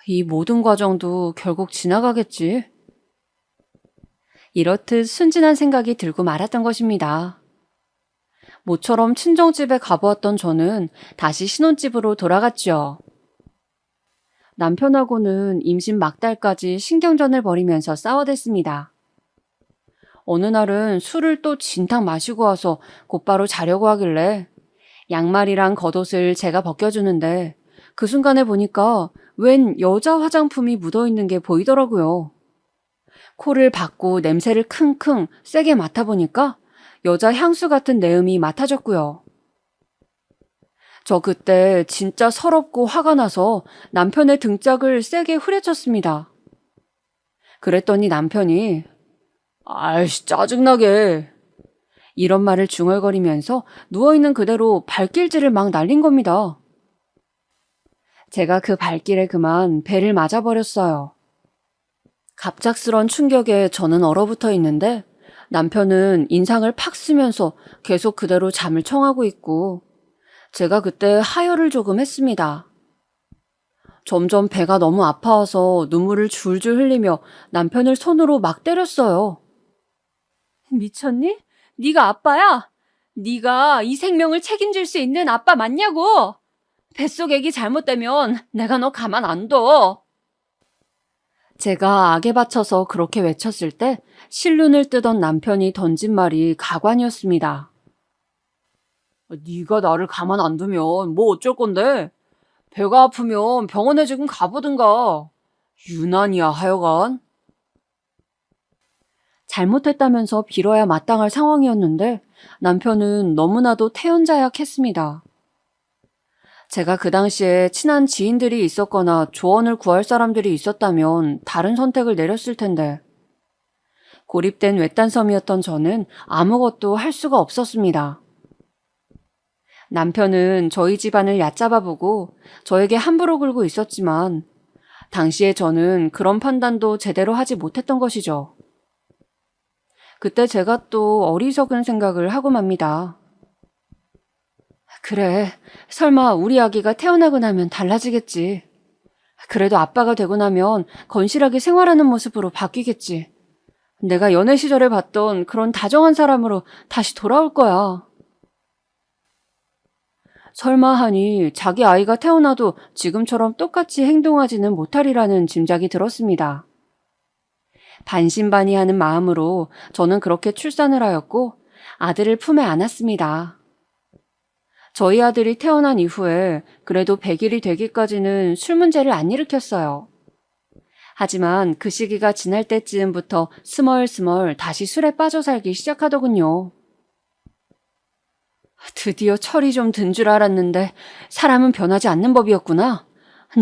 이 모든 과정도 결국 지나가겠지. 이렇듯 순진한 생각이 들고 말았던 것입니다. 모처럼 친정집에 가보았던 저는 다시 신혼집으로 돌아갔죠. 남편하고는 임신 막달까지 신경전을 벌이면서 싸워댔습니다. 어느 날은 술을 또 진탕 마시고 와서 곧바로 자려고 하길래 양말이랑 겉옷을 제가 벗겨주는데 그 순간에 보니까 웬 여자 화장품이 묻어있는 게 보이더라고요. 코를 박고 냄새를 킁킁 세게 맡아보니까 여자 향수 같은 내음이 맡아졌고요. 저 그때 진짜 서럽고 화가 나서 남편의 등짝을 세게 후려쳤습니다. 그랬더니 남편이 아이씨 짜증나게 이런 말을 중얼거리면서 누워있는 그대로 발길질을 막 날린 겁니다. 제가 그 발길에 그만 배를 맞아버렸어요. 갑작스런 충격에 저는 얼어붙어 있는데 남편은 인상을 팍 쓰면서 계속 그대로 잠을 청하고 있고 제가 그때 하혈을 조금 했습니다. 점점 배가 너무 아파와서 눈물을 줄줄 흘리며 남편을 손으로 막 때렸어요. 미쳤니? 네가 아빠야? 네가 이 생명을 책임질 수 있는 아빠 맞냐고? 뱃속 애기 잘못되면 내가 너 가만 안 둬. 제가 악에 받쳐서 그렇게 외쳤을 때 실눈을 뜨던 남편이 던진 말이 가관이었습니다. 네가 나를 가만 안 두면 뭐 어쩔 건데? 배가 아프면 병원에 지금 가보든가. 유난이야 하여간. 잘못했다면서 빌어야 마땅할 상황이었는데 남편은 너무나도 태연자약했습니다. 제가 그 당시에 친한 지인들이 있었거나 조언을 구할 사람들이 있었다면 다른 선택을 내렸을 텐데 고립된 외딴섬이었던 저는 아무것도 할 수가 없었습니다. 남편은 저희 집안을 얕잡아보고 저에게 함부로 굴고 있었지만 당시에 저는 그런 판단도 제대로 하지 못했던 것이죠. 그때 제가 또 어리석은 생각을 하고 맙니다. 그래, 설마 우리 아기가 태어나고 나면 달라지겠지. 그래도 아빠가 되고 나면 건실하게 생활하는 모습으로 바뀌겠지. 내가 연애 시절에 봤던 그런 다정한 사람으로 다시 돌아올 거야. 설마 하니 자기 아이가 태어나도 지금처럼 똑같이 행동하지는 못하리라는 짐작이 들었습니다. 반신반의하는 마음으로 저는 그렇게 출산을 하였고 아들을 품에 안았습니다. 저희 아들이 태어난 이후에 그래도 100일이 되기까지는 술 문제를 안 일으켰어요. 하지만 그 시기가 지날 때쯤부터 스멀스멀 다시 술에 빠져 살기 시작하더군요. 드디어 철이 좀 든 줄 알았는데 사람은 변하지 않는 법이었구나.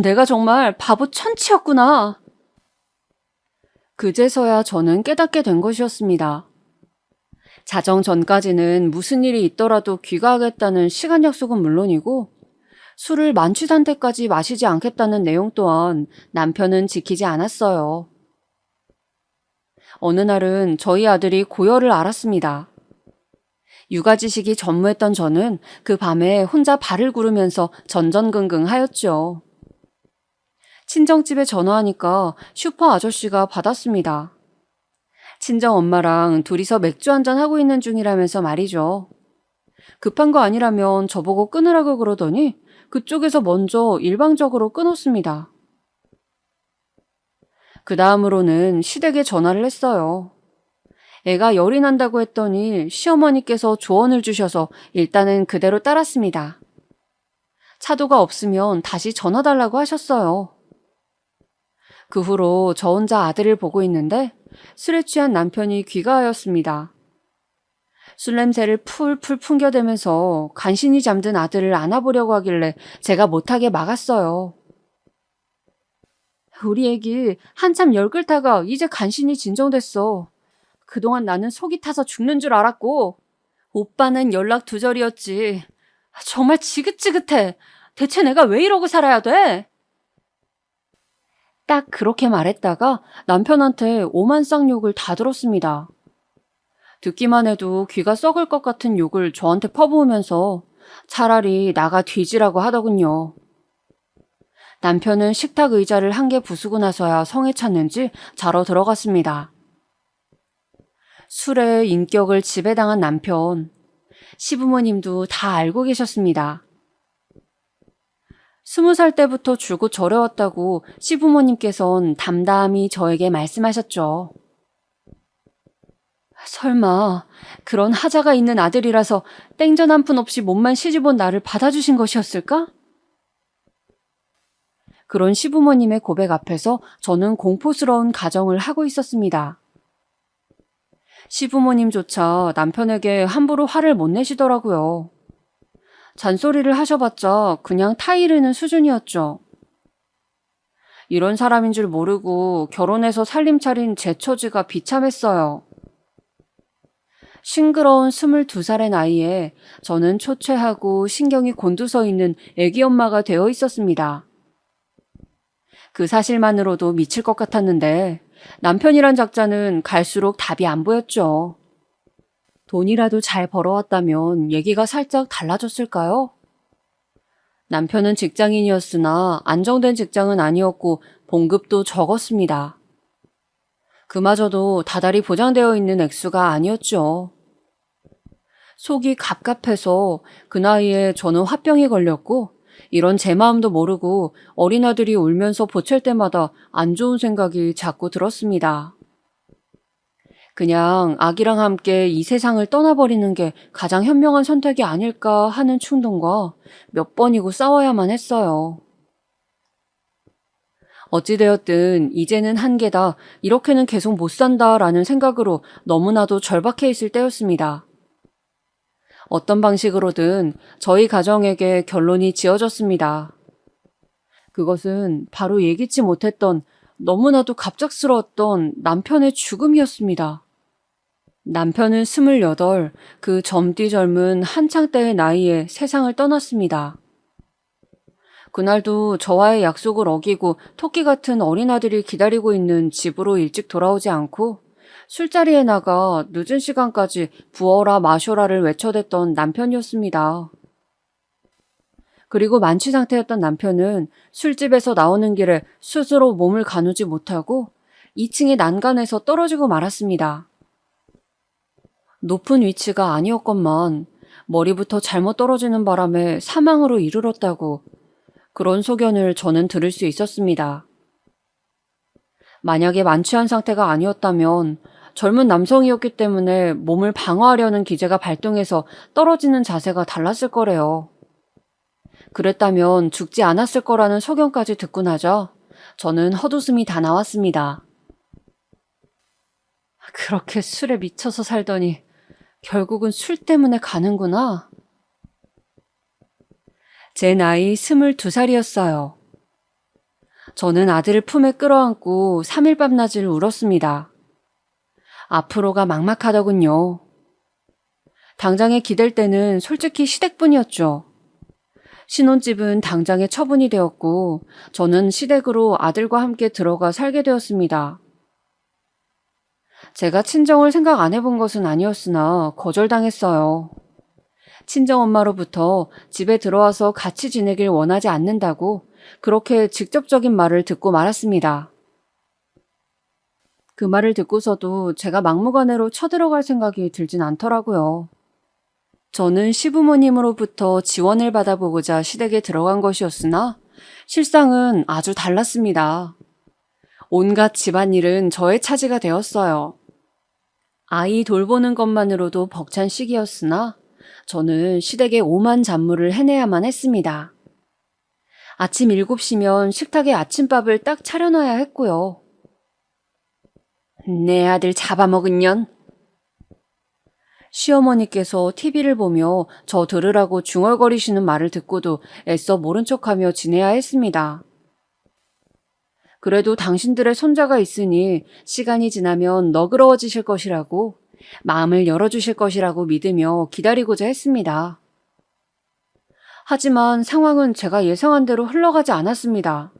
내가 정말 바보 천치였구나. 그제서야 저는 깨닫게 된 것이었습니다. 자정 전까지는 무슨 일이 있더라도 귀가하겠다는 시간 약속은 물론이고 술을 만취 상태까지 마시지 않겠다는 내용 또한 남편은 지키지 않았어요. 어느 날은 저희 아들이 고열을 앓았습니다. 육아지식이 전무했던 저는 그 밤에 혼자 발을 구르면서 전전긍긍하였죠. 친정집에 전화하니까 슈퍼 아저씨가 받았습니다. 친정 엄마랑 둘이서 맥주 한잔 하고 있는 중이라면서 말이죠. 급한 거 아니라면 저보고 끊으라고 그러더니 그쪽에서 먼저 일방적으로 끊었습니다. 그 다음으로는 시댁에 전화를 했어요. 애가 열이 난다고 했더니 시어머니께서 조언을 주셔서 일단은 그대로 따랐습니다. 차도가 없으면 다시 전화 달라고 하셨어요. 그 후로 저 혼자 아들을 보고 있는데 술에 취한 남편이 귀가하였습니다. 술 냄새를 풀풀 풍겨대면서 간신히 잠든 아들을 안아보려고 하길래 제가 못하게 막았어요. 우리 애기 한참 열 끓다가 이제 간신히 진정됐어. 그동안 나는 속이 타서 죽는 줄 알았고 오빠는 연락 두절이었지. 정말 지긋지긋해. 대체 내가 왜 이러고 살아야 돼? 딱 그렇게 말했다가 남편한테 오만쌍욕을 다 들었습니다. 듣기만 해도 귀가 썩을 것 같은 욕을 저한테 퍼부으면서 차라리 나가 뒤지라고 하더군요. 남편은 식탁 의자를 한 개 부수고 나서야 성에 찼는지 자러 들어갔습니다. 술에 인격을 지배당한 남편, 시부모님도 다 알고 계셨습니다. 20살 때부터 줄곧 저래왔다고 시부모님께선 담담히 저에게 말씀하셨죠. 설마 그런 하자가 있는 아들이라서 땡전 한 푼 없이 몸만 시집온 나를 받아주신 것이었을까? 그런 시부모님의 고백 앞에서 저는 공포스러운 가정을 하고 있었습니다. 시부모님조차 남편에게 함부로 화를 못 내시더라고요. 잔소리를 하셔봤자 그냥 타이르는 수준이었죠. 이런 사람인 줄 모르고 결혼해서 살림 차린 제 처지가 비참했어요. 싱그러운 22살의 나이에 저는 초췌하고 신경이 곤두서 있는 애기 엄마가 되어 있었습니다. 그 사실만으로도 미칠 것 같았는데 남편이란 작자는 갈수록 답이 안 보였죠. 돈이라도 잘 벌어왔다면 얘기가 살짝 달라졌을까요? 남편은 직장인이었으나 안정된 직장은 아니었고 봉급도 적었습니다. 그마저도 다달이 보장되어 있는 액수가 아니었죠. 속이 갑갑해서 그 나이에 저는 화병이 걸렸고 이런 제 마음도 모르고 어린아들이 울면서 보챌 때마다 안 좋은 생각이 자꾸 들었습니다. 그냥 아기랑 함께 이 세상을 떠나버리는 게 가장 현명한 선택이 아닐까 하는 충동과 몇 번이고 싸워야만 했어요. 어찌되었든 이제는 한계다, 이렇게는 계속 못 산다라는 생각으로 너무나도 절박해 있을 때였습니다. 어떤 방식으로든 저희 가정에게 결론이 지어졌습니다. 그것은 바로 예기치 못했던 너무나도 갑작스러웠던 남편의 죽음이었습니다. 남편은 28, 그 젊디 젊은 한창 때의 나이에 세상을 떠났습니다. 그날도 저와의 약속을 어기고 토끼 같은 어린아들이 기다리고 있는 집으로 일찍 돌아오지 않고 술자리에 나가 늦은 시간까지 부어라 마셔라를 외쳐댔던 남편이었습니다. 그리고 만취 상태였던 남편은 술집에서 나오는 길에 스스로 몸을 가누지 못하고 2층의 난간에서 떨어지고 말았습니다. 높은 위치가 아니었건만 머리부터 잘못 떨어지는 바람에 사망으로 이르렀다고 그런 소견을 저는 들을 수 있었습니다. 만약에 만취한 상태가 아니었다면 젊은 남성이었기 때문에 몸을 방어하려는 기제가 발동해서 떨어지는 자세가 달랐을 거래요. 그랬다면 죽지 않았을 거라는 소견까지 듣고 나자 저는 헛웃음이 다 나왔습니다. 그렇게 술에 미쳐서 살더니 결국은 술 때문에 가는구나. 제 나이 22살이었어요. 저는 아들을 품에 끌어안고 3일 밤낮을 울었습니다. 앞으로가 막막하더군요. 당장에 기댈 때는 솔직히 시댁뿐이었죠. 신혼집은 당장에 처분이 되었고 저는 시댁으로 아들과 함께 들어가 살게 되었습니다. 제가 친정을 생각 안 해본 것은 아니었으나 거절당했어요. 친정엄마로부터 집에 들어와서 같이 지내길 원하지 않는다고 그렇게 직접적인 말을 듣고 말았습니다. 그 말을 듣고서도 제가 막무가내로 쳐들어갈 생각이 들진 않더라고요. 저는 시부모님으로부터 지원을 받아보고자 시댁에 들어간 것이었으나 실상은 아주 달랐습니다. 온갖 집안일은 저의 차지가 되었어요. 아이 돌보는 것만으로도 벅찬 시기였으나 저는 시댁의 오만 잡무를 해내야만 했습니다. 아침 7시면 식탁에 아침밥을 딱 차려놔야 했고요. 내 아들 잡아먹은 년. 시어머니께서 TV를 보며 저 들으라고 중얼거리시는 말을 듣고도 애써 모른 척하며 지내야 했습니다. 그래도 당신들의 손자가 있으니 시간이 지나면 너그러워지실 것이라고, 마음을 열어주실 것이라고 믿으며 기다리고자 했습니다. 하지만 상황은 제가 예상한 대로 흘러가지 않았습니다.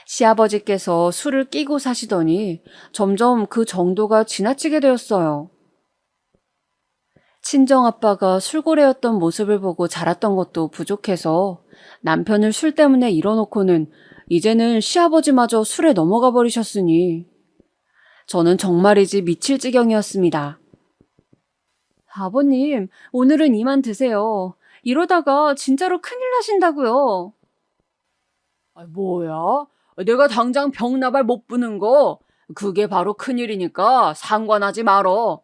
시아버지께서 술을 끼고 사시더니 점점 그 정도가 지나치게 되었어요. 친정아빠가 술고래였던 모습을 보고 자랐던 것도 부족해서 남편을 술 때문에 잃어놓고는 이제는 시아버지마저 술에 넘어가 버리셨으니 저는 정말이지 미칠 지경이었습니다. 아버님, 오늘은 이만 드세요. 이러다가 진짜로 큰일 나신다고요. 뭐야? 내가 당장 병나발 못 부는 거 그게 바로 큰일이니까 상관하지 말어.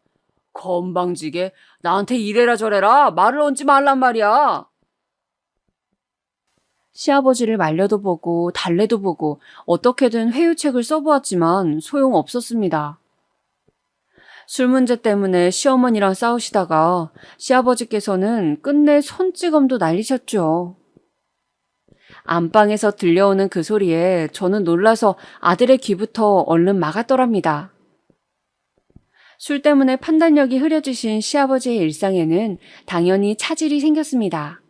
건방지게 나한테 이래라 저래라 말을 얹지 말란 말이야. 시아버지를 말려도 보고 달래도 보고 어떻게든 회유책을 써보았지만 소용없었습니다. 술 문제 때문에 시어머니랑 싸우시다가 시아버지께서는 끝내 손찌검도 날리셨죠. 안방에서 들려오는 그 소리에 저는 놀라서 아들의 귀부터 얼른 막았더랍니다. 술 때문에 판단력이 흐려지신 시아버지의 일상에는 당연히 차질이 생겼습니다.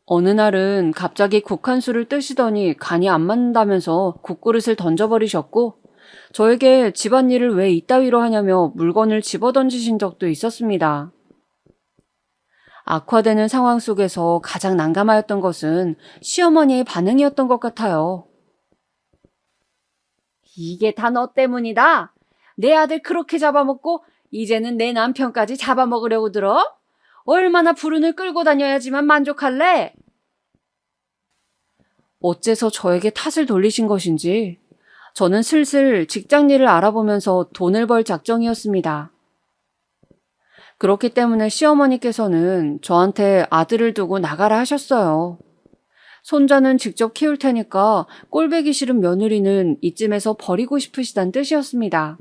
어느 날은 갑자기 국한술을 뜨시더니 간이 안 맞는다면서 국그릇을 던져버리셨고 저에게 집안일을 왜 이따위로 하냐며 물건을 집어던지신 적도 있었습니다. 악화되는 상황 속에서 가장 난감하였던 것은 시어머니의 반응이었던 것 같아요. 이게 다 너 때문이다. 내 아들 그렇게 잡아먹고 이제는 내 남편까지 잡아먹으려고 들어? 얼마나 불운을 끌고 다녀야지만 만족할래? 어째서 저에게 탓을 돌리신 것인지 저는 슬슬 직장일을 알아보면서 돈을 벌 작정이었습니다. 그렇기 때문에 시어머니께서는 저한테 아들을 두고 나가라 하셨어요. 손자는 직접 키울 테니까 꼴보기 싫은 며느리는 이쯤에서 버리고 싶으시단 뜻이었습니다.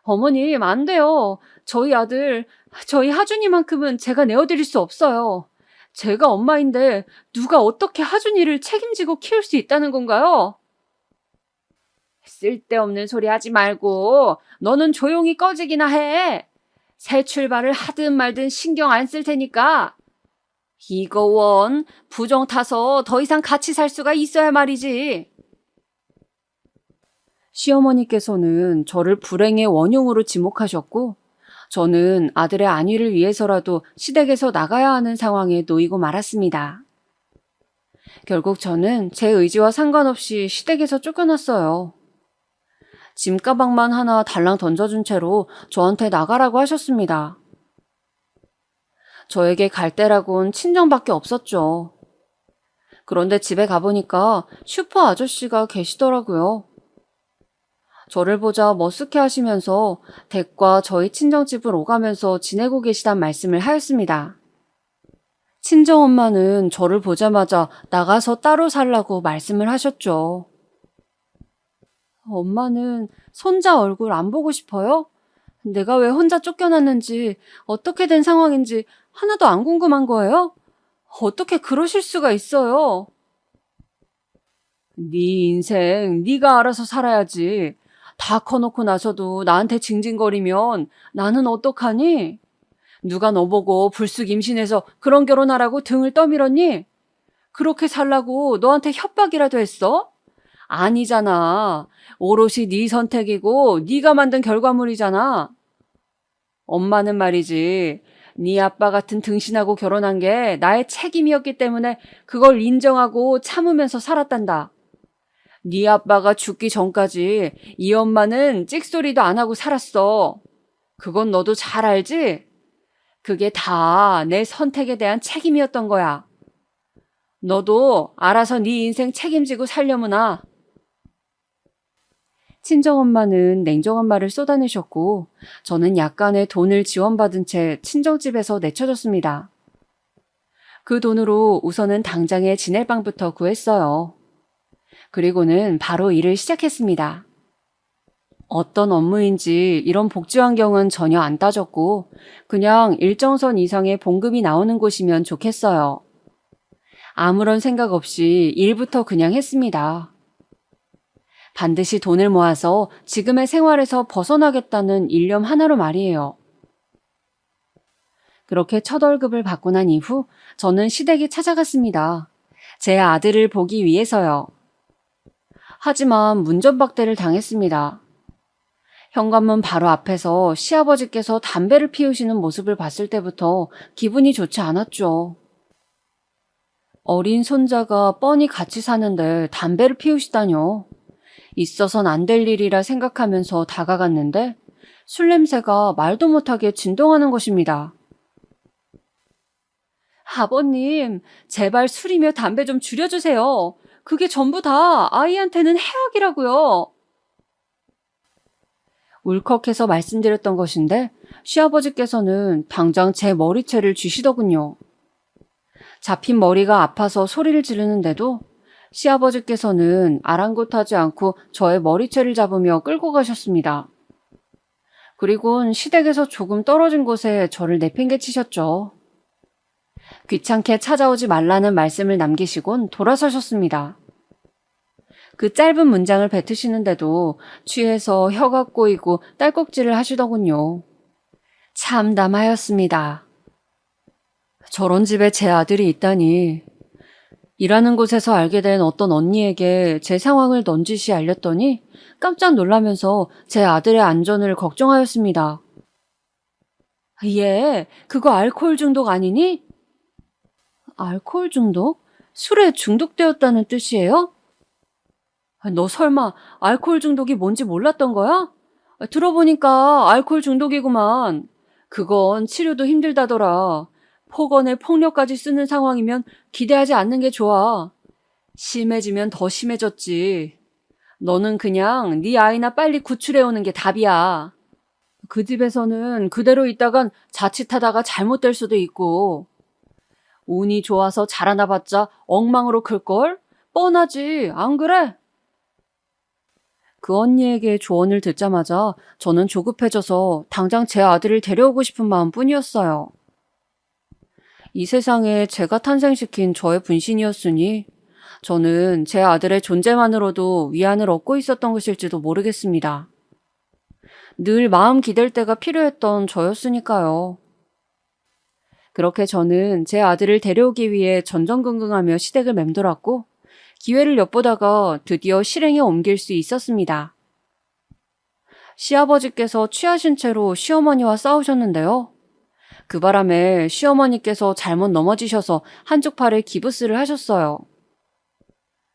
어머님, 안 돼요. 저희 아들, 저희 하준이만큼은 제가 내어드릴 수 없어요. 제가 엄마인데 누가 어떻게 하준이를 책임지고 키울 수 있다는 건가요? 쓸데없는 소리 하지 말고 너는 조용히 꺼지기나 해. 새 출발을 하든 말든 신경 안 쓸 테니까. 이거 원 부정 타서 더 이상 같이 살 수가 있어야 말이지. 시어머니께서는 저를 불행의 원흉으로 지목하셨고 저는 아들의 안위를 위해서라도 시댁에서 나가야 하는 상황에 놓이고 말았습니다. 결국 저는 제 의지와 상관없이 시댁에서 쫓겨났어요. 짐가방만 하나 달랑 던져준 채로 저한테 나가라고 하셨습니다. 저에게 갈 데라곤 친정밖에 없었죠. 그런데 집에 가보니까 슈퍼 아저씨가 계시더라고요. 저를 보자 머쓱해 하시면서 댁과 저희 친정집을 오가면서 지내고 계시단 말씀을 하였습니다. 친정엄마는 저를 보자마자 나가서 따로 살라고 말씀을 하셨죠. 엄마는 손자 얼굴 안 보고 싶어요? 내가 왜 혼자 쫓겨났는지 어떻게 된 상황인지 하나도 안 궁금한 거예요? 어떻게 그러실 수가 있어요? 네 인생 네가 알아서 살아야지. 다 커놓고 나서도 나한테 징징거리면 나는 어떡하니? 누가 너 보고 불쑥 임신해서 그런 결혼하라고 등을 떠밀었니? 그렇게 살라고 너한테 협박이라도 했어? 아니잖아. 오롯이 네 선택이고 네가 만든 결과물이잖아. 엄마는 말이지. 네 아빠 같은 등신하고 결혼한 게 나의 책임이었기 때문에 그걸 인정하고 참으면서 살았단다. 네 아빠가 죽기 전까지 이 엄마는 찍소리도 안 하고 살았어. 그건 너도 잘 알지? 그게 다 내 선택에 대한 책임이었던 거야. 너도 알아서 네 인생 책임지고 살려무나. 친정엄마는 냉정한 말을 쏟아내셨고 저는 약간의 돈을 지원받은 채 친정집에서 내쳐졌습니다. 그 돈으로 우선은 당장에 지낼 방부터 구했어요. 그리고는 바로 일을 시작했습니다. 어떤 업무인지 이런 복지 환경은 전혀 안 따졌고 그냥 일정선 이상의 봉급이 나오는 곳이면 좋겠어요. 아무런 생각 없이 일부터 그냥 했습니다. 반드시 돈을 모아서 지금의 생활에서 벗어나겠다는 일념 하나로 말이에요. 그렇게 첫 월급을 받고 난 이후 저는 시댁에 찾아갔습니다. 제 아들을 보기 위해서요. 하지만 문전박대를 당했습니다. 현관문 바로 앞에서 시아버지께서 담배를 피우시는 모습을 봤을 때부터 기분이 좋지 않았죠. 어린 손자가 뻔히 같이 사는데 담배를 피우시다뇨. 있어선 안 될 일이라 생각하면서 다가갔는데 술 냄새가 말도 못하게 진동하는 것입니다. 아버님, 제발 술이며 담배 좀 줄여주세요. 그게 전부 다 아이한테는 해악이라고요. 울컥해서 말씀드렸던 것인데 시아버지께서는 당장 제 머리채를 쥐시더군요. 잡힌 머리가 아파서 소리를 지르는데도 시아버지께서는 아랑곳하지 않고 저의 머리채를 잡으며 끌고 가셨습니다. 그리곤 시댁에서 조금 떨어진 곳에 저를 내팽개치셨죠. 귀찮게 찾아오지 말라는 말씀을 남기시곤 돌아서셨습니다. 그 짧은 문장을 뱉으시는데도 취해서 혀가 꼬이고 딸꾹질을 하시더군요. 참담하였습니다. 저런 집에 제 아들이 있다니. 일하는 곳에서 알게 된 어떤 언니에게 제 상황을 넌지시 알렸더니 깜짝 놀라면서 제 아들의 안전을 걱정하였습니다. 얘, 그거 알코올 중독 아니니? 알코올 중독? 술에 중독되었다는 뜻이에요? 너 설마 알코올 중독이 뭔지 몰랐던 거야? 들어보니까 알코올 중독이구만. 그건 치료도 힘들다더라. 폭언에 폭력까지 쓰는 상황이면 기대하지 않는 게 좋아. 심해지면 더 심해졌지. 너는 그냥 네 아이나 빨리 구출해오는 게 답이야. 그 집에서는 그대로 있다간 자칫하다가 잘못될 수도 있고. 운이 좋아서 자라나봤자 엉망으로 클걸? 뻔하지, 안 그래? 그 언니에게 조언을 듣자마자 저는 조급해져서 당장 제 아들을 데려오고 싶은 마음뿐이었어요. 이 세상에 제가 탄생시킨 저의 분신이었으니 저는 제 아들의 존재만으로도 위안을 얻고 있었던 것일지도 모르겠습니다. 늘 마음 기댈 때가 필요했던 저였으니까요. 그렇게 저는 제 아들을 데려오기 위해 전전긍긍하며 시댁을 맴돌았고 기회를 엿보다가 드디어 실행에 옮길 수 있었습니다. 시아버지께서 취하신 채로 시어머니와 싸우셨는데요. 그 바람에 시어머니께서 잘못 넘어지셔서 한쪽 팔에 기부스를 하셨어요.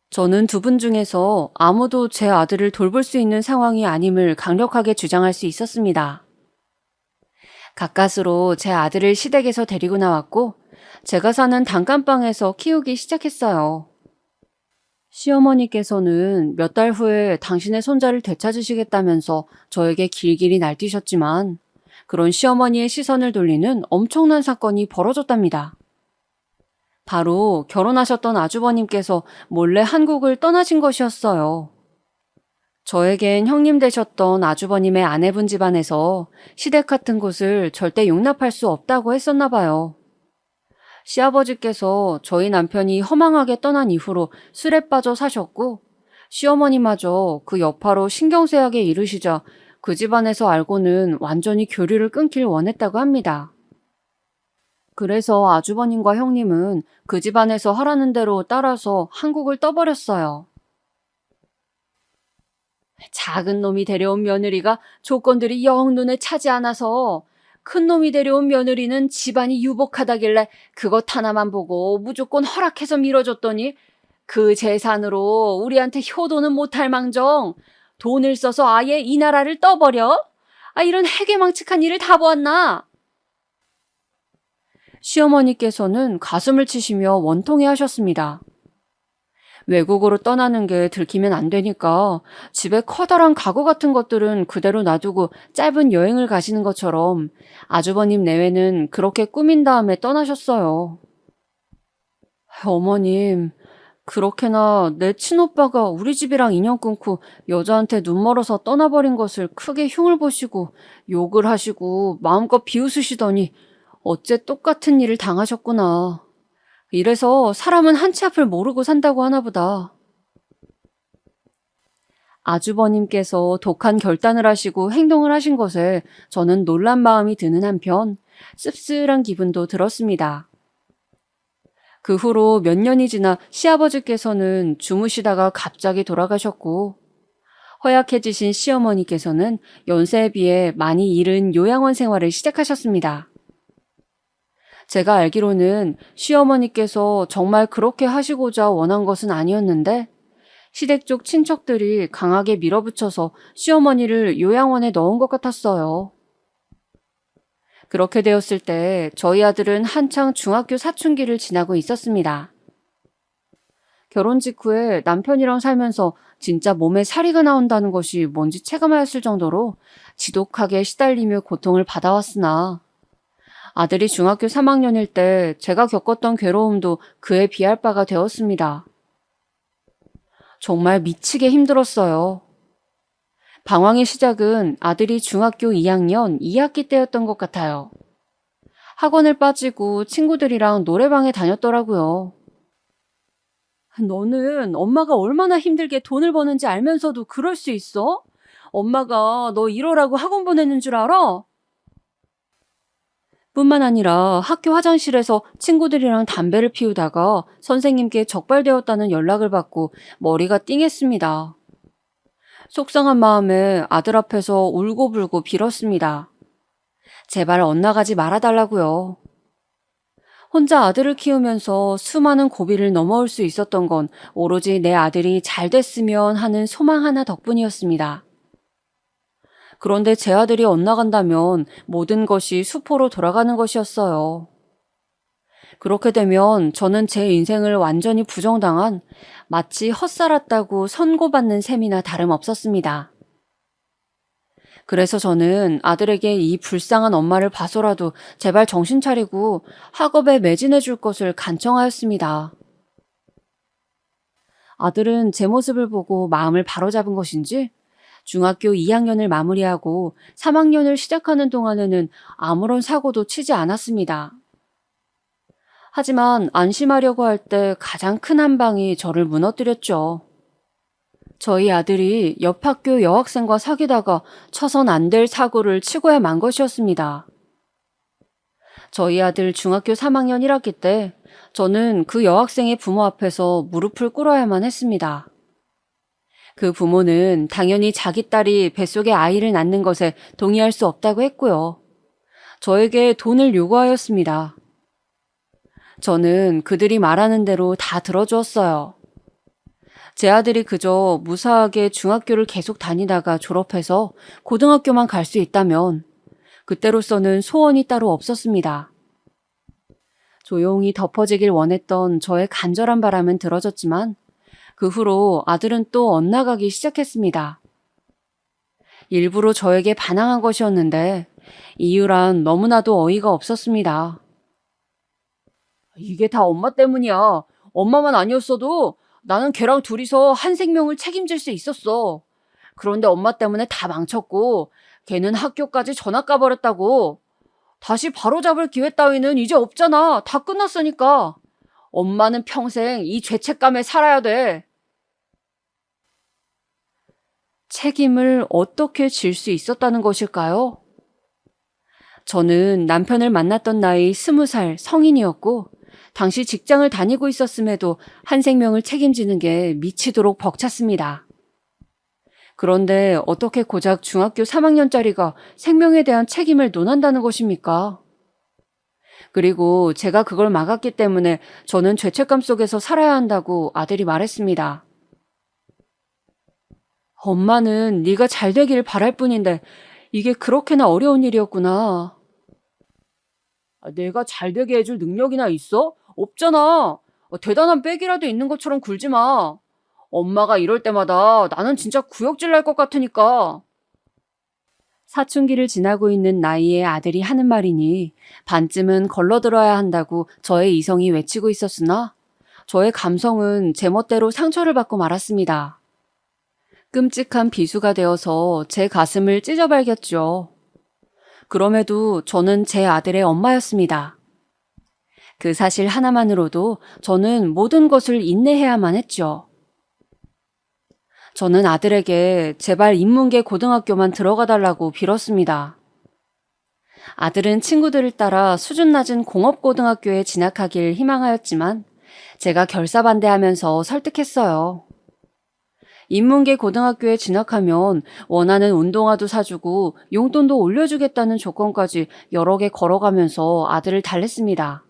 저는 두 분 중에서 아무도 제 아들을 돌볼 수 있는 상황이 아님을 강력하게 주장할 수 있었습니다. 가까스로 제 아들을 시댁에서 데리고 나왔고 제가 사는 단칸방에서 키우기 시작했어요. 시어머니께서는 몇 달 후에 당신의 손자를 되찾으시겠다면서 저에게 길길이 날뛰셨지만 그런 시어머니의 시선을 돌리는 엄청난 사건이 벌어졌답니다. 바로 결혼하셨던 아주버님께서 몰래 한국을 떠나신 것이었어요. 저에겐 형님 되셨던 아주버님의 아내분 집안에서 시댁 같은 곳을 절대 용납할 수 없다고 했었나 봐요. 시아버지께서 저희 남편이 허망하게 떠난 이후로 술에 빠져 사셨고 시어머니마저 그 여파로 신경쇠약에 이르시자 그 집안에서 알고는 완전히 교류를 끊길 원했다고 합니다. 그래서 아주버님과 형님은 그 집안에서 하라는 대로 따라서 한국을 떠버렸어요. 작은 놈이 데려온 며느리가 조건들이 영 눈에 차지 않아서 큰 놈이 데려온 며느리는 집안이 유복하다길래 그것 하나만 보고 무조건 허락해서 밀어줬더니 그 재산으로 우리한테 효도는 못할 망정 돈을 써서 아예 이 나라를 떠버려? 이런 해괴망측한 일을 다 보았나? 시어머니께서는 가슴을 치시며 원통해 하셨습니다. 외국으로 떠나는 게 들키면 안 되니까 집에 커다란 가구 같은 것들은 그대로 놔두고 짧은 여행을 가시는 것처럼 아주버님 내외는 그렇게 꾸민 다음에 떠나셨어요. 어머님, 그렇게나 내 친오빠가 우리 집이랑 인연 끊고 여자한테 눈 멀어서 떠나버린 것을 크게 흉을 보시고 욕을 하시고 마음껏 비웃으시더니 어째 똑같은 일을 당하셨구나. 이래서 사람은 한치 앞을 모르고 산다고 하나보다. 아주버님께서 독한 결단을 하시고 행동을 하신 것에 저는 놀란 마음이 드는 한편 씁쓸한 기분도 들었습니다. 그 후로 몇 년이 지나 시아버지께서는 주무시다가 갑자기 돌아가셨고 허약해지신 시어머니께서는 연세에 비해 많이 이른 요양원 생활을 시작하셨습니다. 제가 알기로는 시어머니께서 정말 그렇게 하시고자 원한 것은 아니었는데 시댁 쪽 친척들이 강하게 밀어붙여서 시어머니를 요양원에 넣은 것 같았어요. 그렇게 되었을 때 저희 아들은 한창 중학교 사춘기를 지나고 있었습니다. 결혼 직후에 남편이랑 살면서 진짜 몸에 사리가 나온다는 것이 뭔지 체감하였을 정도로 지독하게 시달리며 고통을 받아왔으나 아들이 중학교 3학년일 때 제가 겪었던 괴로움도 그에 비할 바가 되었습니다. 정말 미치게 힘들었어요. 방황의 시작은 아들이 중학교 2학년 2학기 때였던 것 같아요. 학원을 빠지고 친구들이랑 노래방에 다녔더라고요. 너는 엄마가 얼마나 힘들게 돈을 버는지 알면서도 그럴 수 있어? 엄마가 너 이러라고 학원 보내는 줄 알아? 뿐만 아니라 학교 화장실에서 친구들이랑 담배를 피우다가 선생님께 적발되었다는 연락을 받고 머리가 띵했습니다. 속상한 마음에 아들 앞에서 울고불고 빌었습니다. 제발 엇나가지 말아달라고요. 혼자 아들을 키우면서 수많은 고비를 넘어올 수 있었던 건 오로지 내 아들이 잘 됐으면 하는 소망 하나 덕분이었습니다. 그런데 제 아들이 엇나간다면 모든 것이 수포로 돌아가는 것이었어요. 그렇게 되면 저는 제 인생을 완전히 부정당한 마치 헛살았다고 선고받는 셈이나 다름없었습니다. 그래서 저는 아들에게 이 불쌍한 엄마를 봐서라도 제발 정신 차리고 학업에 매진해 줄 것을 간청하였습니다. 아들은 제 모습을 보고 마음을 바로잡은 것인지 중학교 2학년을 마무리하고 3학년을 시작하는 동안에는 아무런 사고도 치지 않았습니다. 하지만 안심하려고 할 때 가장 큰 한 방이 저를 무너뜨렸죠. 저희 아들이 옆 학교 여학생과 사귀다가 쳐선 안 될 사고를 치고야 만 것이었습니다. 저희 아들 중학교 3학년 1학기 때 저는 그 여학생의 부모 앞에서 무릎을 꿇어야만 했습니다. 그 부모는 당연히 자기 딸이 뱃속에 아이를 낳는 것에 동의할 수 없다고 했고요. 저에게 돈을 요구하였습니다. 저는 그들이 말하는 대로 다 들어주었어요. 제 아들이 그저 무사하게 중학교를 계속 다니다가 졸업해서 고등학교만 갈 수 있다면 그때로서는 소원이 따로 없었습니다. 조용히 덮어지길 원했던 저의 간절한 바람은 들어졌지만 그 후로 아들은 또 엇나가기 시작했습니다. 일부러 저에게 반항한 것이었는데 이유란 너무나도 어이가 없었습니다. 이게 다 엄마 때문이야. 엄마만 아니었어도 나는 걔랑 둘이서 한 생명을 책임질 수 있었어. 그런데 엄마 때문에 다 망쳤고 걔는 학교까지 전학 가버렸다고. 다시 바로잡을 기회 따위는 이제 없잖아. 다 끝났으니까. 엄마는 평생 이 죄책감에 살아야 돼. 책임을 어떻게 질 수 있었다는 것일까요? 저는 남편을 만났던 나이 20살 성인이었고 당시 직장을 다니고 있었음에도 한 생명을 책임지는 게 미치도록 벅찼습니다. 그런데 어떻게 고작 중학교 3학년짜리가 생명에 대한 책임을 논한다는 것입니까? 그리고 제가 그걸 막았기 때문에 저는 죄책감 속에서 살아야 한다고 아들이 말했습니다. 엄마는 네가 잘 되길 바랄 뿐인데 이게 그렇게나 어려운 일이었구나. 내가 잘 되게 해줄 능력이나 있어? 없잖아. 대단한 백이라도 있는 것처럼 굴지 마. 엄마가 이럴 때마다 나는 진짜 구역질 날 것 같으니까. 사춘기를 지나고 있는 나이에 아들이 하는 말이니 반쯤은 걸러들어야 한다고 저의 이성이 외치고 있었으나 저의 감성은 제멋대로 상처를 받고 말았습니다. 끔찍한 비수가 되어서 제 가슴을 찢어발겼죠. 그럼에도 저는 제 아들의 엄마였습니다. 그 사실 하나만으로도 저는 모든 것을 인내해야만 했죠. 저는 아들에게 제발 인문계 고등학교만 들어가 달라고 빌었습니다. 아들은 친구들을 따라 수준 낮은 공업고등학교에 진학하길 희망하였지만 제가 결사반대하면서 설득했어요. 인문계 고등학교에 진학하면 원하는 운동화도 사주고 용돈도 올려주겠다는 조건까지 여러 개 걸어가면서 아들을 달랬습니다.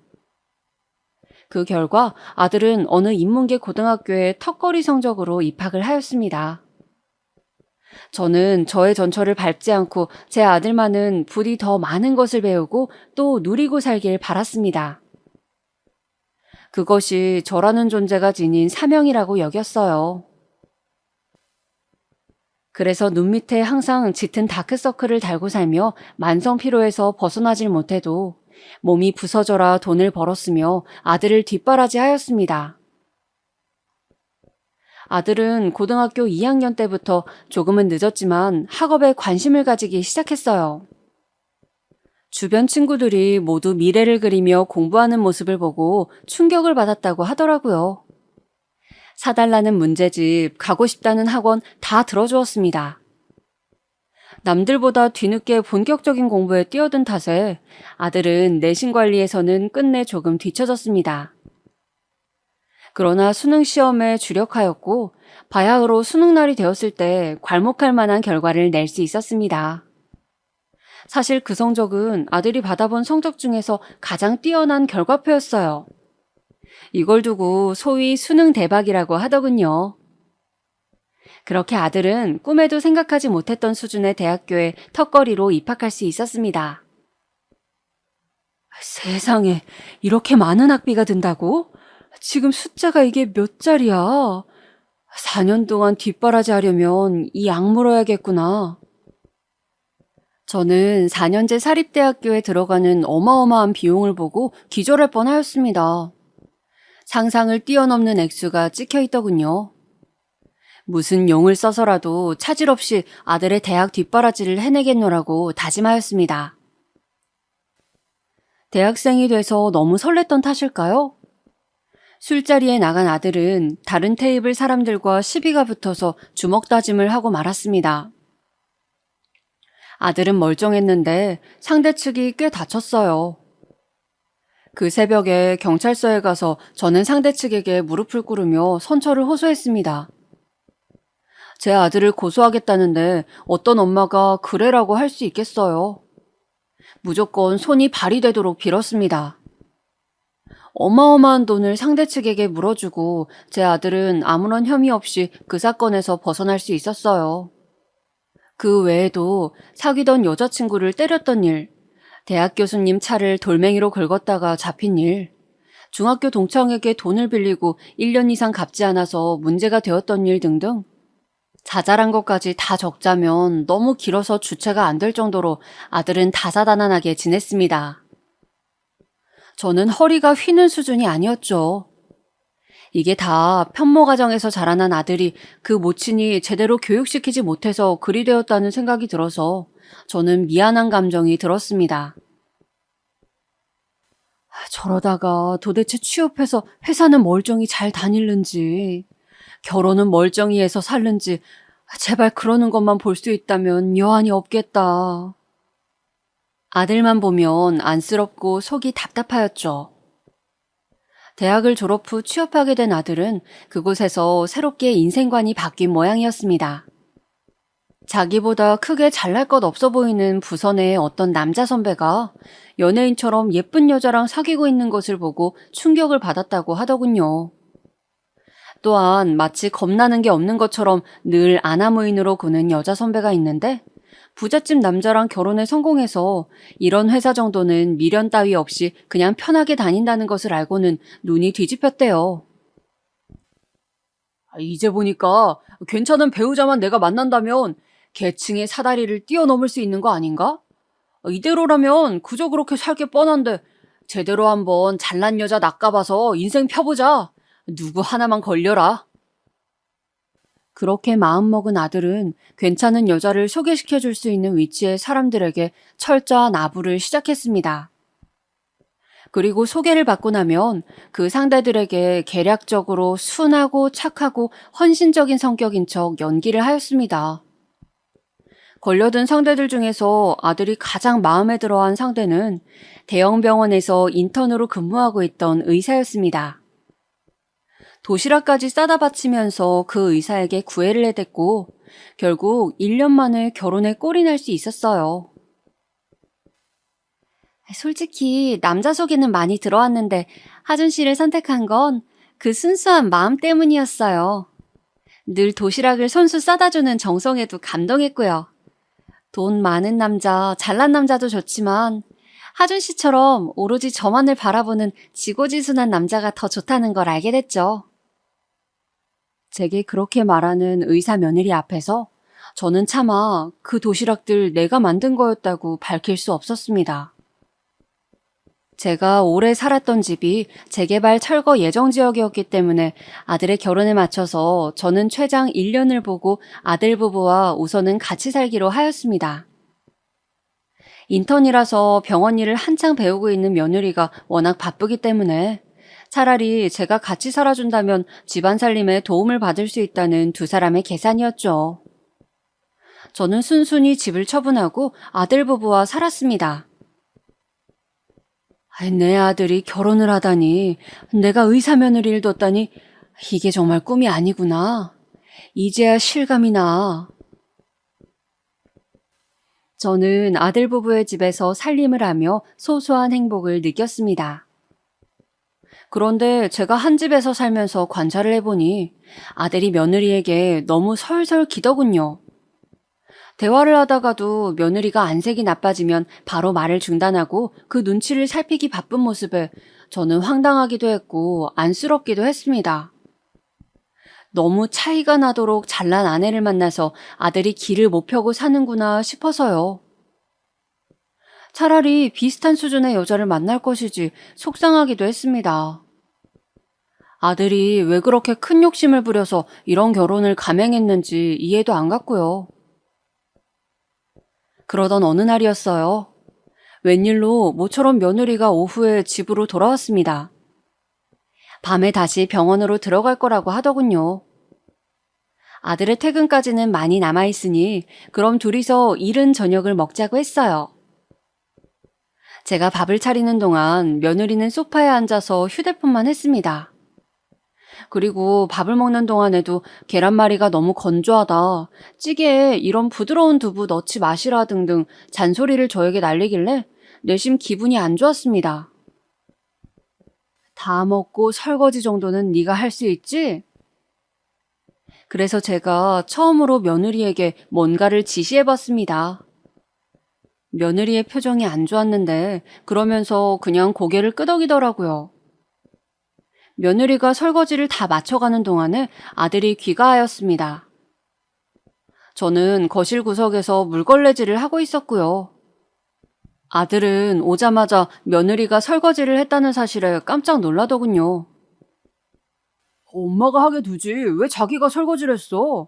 그 결과 아들은 어느 인문계 고등학교에 턱걸이 성적으로 입학을 하였습니다. 저는 저의 전철을 밟지 않고 제 아들만은 부디 더 많은 것을 배우고 또 누리고 살길 바랐습니다. 그것이 저라는 존재가 지닌 사명이라고 여겼어요. 그래서 눈 밑에 항상 짙은 다크서클을 달고 살며 만성 피로에서 벗어나질 못해도 몸이 부서져라 돈을 벌었으며 아들을 뒷바라지하였습니다. 아들은 고등학교 2학년 때부터 조금은 늦었지만 학업에 관심을 가지기 시작했어요. 주변 친구들이 모두 미래를 그리며 공부하는 모습을 보고 충격을 받았다고 하더라고요. 사달라는 문제집, 가고 싶다는 학원 다 들어주었습니다. 남들보다 뒤늦게 본격적인 공부에 뛰어든 탓에 아들은 내신 관리에서는 끝내 조금 뒤처졌습니다. 그러나 수능 시험에 주력하였고 바야흐로 수능날이 되었을 때 괄목할 만한 결과를 낼 수 있었습니다. 사실 그 성적은 아들이 받아본 성적 중에서 가장 뛰어난 결과표였어요. 이걸 두고 소위 수능 대박이라고 하더군요. 그렇게 아들은 꿈에도 생각하지 못했던 수준의 대학교에 턱걸이로 입학할 수 있었습니다. 세상에, 이렇게 많은 학비가 든다고? 지금 숫자가 이게 몇 자리야? 4년 동안 뒷바라지 하려면 이 악물어야겠구나. 저는 4년제 사립대학교에 들어가는 어마어마한 비용을 보고 기절할 뻔하였습니다. 상상을 뛰어넘는 액수가 찍혀 있더군요. 무슨 용을 써서라도 차질 없이 아들의 대학 뒷바라지를 해내겠노라고 다짐하였습니다. 대학생이 돼서 너무 설렜던 탓일까요? 술자리에 나간 아들은 다른 테이블 사람들과 시비가 붙어서 주먹 다짐을 하고 말았습니다. 아들은 멀쩡했는데 상대 측이 꽤 다쳤어요. 그 새벽에 경찰서에 가서 저는 상대 측에게 무릎을 꿇으며 선처를 호소했습니다. 제 아들을 고소하겠다는데 어떤 엄마가 그래라고 할 수 있겠어요. 무조건 손이 발이 되도록 빌었습니다. 어마어마한 돈을 상대 측에게 물어주고 제 아들은 아무런 혐의 없이 그 사건에서 벗어날 수 있었어요. 그 외에도 사귀던 여자친구를 때렸던 일, 대학 교수님 차를 돌멩이로 긁었다가 잡힌 일, 중학교 동창에게 돈을 빌리고 1년 이상 갚지 않아서 문제가 되었던 일 등등 자잘한 것까지 다 적자면 너무 길어서 주체가 안 될 정도로 아들은 다사다난하게 지냈습니다. 저는 허리가 휘는 수준이 아니었죠. 이게 다 편모 가정에서 자라난 아들이 그 모친이 제대로 교육시키지 못해서 그리 되었다는 생각이 들어서 저는 미안한 감정이 들었습니다. 저러다가 도대체 취업해서 회사는 멀쩡히 잘 다닐는지, 결혼은 멀쩡히 해서 살는지, 제발 그러는 것만 볼 수 있다면 여한이 없겠다. 아들만 보면 안쓰럽고 속이 답답하였죠. 대학을 졸업 후 취업하게 된 아들은 그곳에서 새롭게 인생관이 바뀐 모양이었습니다. 자기보다 크게 잘날 것 없어 보이는 부서 내의 어떤 남자 선배가 연예인처럼 예쁜 여자랑 사귀고 있는 것을 보고 충격을 받았다고 하더군요. 또한 마치 겁나는 게 없는 것처럼 늘 아나무인으로 구는 여자 선배가 있는데 부잣집 남자랑 결혼에 성공해서 이런 회사 정도는 미련 따위 없이 그냥 편하게 다닌다는 것을 알고는 눈이 뒤집혔대요. 이제 보니까 괜찮은 배우자만 내가 만난다면 계층의 사다리를 뛰어넘을 수 있는 거 아닌가? 이대로라면 그저 그렇게 살 게 뻔한데 제대로 한번 잘난 여자 낚아봐서 인생 펴보자. 누구 하나만 걸려라. 그렇게 마음먹은 아들은 괜찮은 여자를 소개시켜줄 수 있는 위치의 사람들에게 철저한 아부를 시작했습니다. 그리고 소개를 받고 나면 그 상대들에게 계략적으로 순하고 착하고 헌신적인 성격인 척 연기를 하였습니다. 걸려든 상대들 중에서 아들이 가장 마음에 들어한 상대는 대형 병원에서 인턴으로 근무하고 있던 의사였습니다. 도시락까지 싸다 바치면서 그 의사에게 구애를 해댔고 결국 1년 만에 결혼에 꼴이 날 수 있었어요. 솔직히 남자 소개는 많이 들어왔는데 하준 씨를 선택한 건 그 순수한 마음 때문이었어요. 늘 도시락을 손수 싸다 주는 정성에도 감동했고요. 돈 많은 남자, 잘난 남자도 좋지만 하준 씨처럼 오로지 저만을 바라보는 지고지순한 남자가 더 좋다는 걸 알게 됐죠. 제게 그렇게 말하는 의사 며느리 앞에서 저는 차마 그 도시락들 내가 만든 거였다고 밝힐 수 없었습니다. 제가 오래 살았던 집이 재개발 철거 예정 지역이었기 때문에 아들의 결혼에 맞춰서 저는 최장 1년을 보고 아들 부부와 우선은 같이 살기로 하였습니다. 인턴이라서 병원 일을 한창 배우고 있는 며느리가 워낙 바쁘기 때문에 차라리 제가 같이 살아준다면 집안 살림에 도움을 받을 수 있다는 두 사람의 계산이었죠. 저는 순순히 집을 처분하고 아들 부부와 살았습니다. 내 아들이 결혼을 하다니, 내가 의사 며느리를 뒀다니 이게 정말 꿈이 아니구나. 이제야 실감이 나. 저는 아들 부부의 집에서 살림을 하며 소소한 행복을 느꼈습니다. 그런데 제가 한 집에서 살면서 관찰을 해보니 아들이 며느리에게 너무 설설 기더군요. 대화를 하다가도 며느리가 안색이 나빠지면 바로 말을 중단하고 그 눈치를 살피기 바쁜 모습에 저는 황당하기도 했고 안쓰럽기도 했습니다. 너무 차이가 나도록 잘난 아내를 만나서 아들이 길을 못 펴고 사는구나 싶어서요. 차라리 비슷한 수준의 여자를 만날 것이지 속상하기도 했습니다. 아들이 왜 그렇게 큰 욕심을 부려서 이런 결혼을 감행했는지 이해도 안 갔고요. 그러던 어느 날이었어요. 웬일로 모처럼 며느리가 오후에 집으로 돌아왔습니다. 밤에 다시 병원으로 들어갈 거라고 하더군요. 아들의 퇴근까지는 많이 남아있으니 그럼 둘이서 이른 저녁을 먹자고 했어요. 제가 밥을 차리는 동안 며느리는 소파에 앉아서 휴대폰만 했습니다. 그리고 밥을 먹는 동안에도 계란말이가 너무 건조하다, 찌개에 이런 부드러운 두부 넣지 마시라 등등 잔소리를 저에게 날리길래 내심 기분이 안 좋았습니다. 다 먹고 설거지 정도는 네가 할 수 있지? 그래서 제가 처음으로 며느리에게 뭔가를 지시해봤습니다. 며느리의 표정이 안 좋았는데 그러면서 그냥 고개를 끄덕이더라고요. 며느리가 설거지를 다 마쳐가는 동안에 아들이 귀가하였습니다. 저는 거실 구석에서 물걸레질을 하고 있었고요. 아들은 오자마자 며느리가 설거지를 했다는 사실에 깜짝 놀라더군요. 엄마가 하게 두지 왜 자기가 설거지를 했어?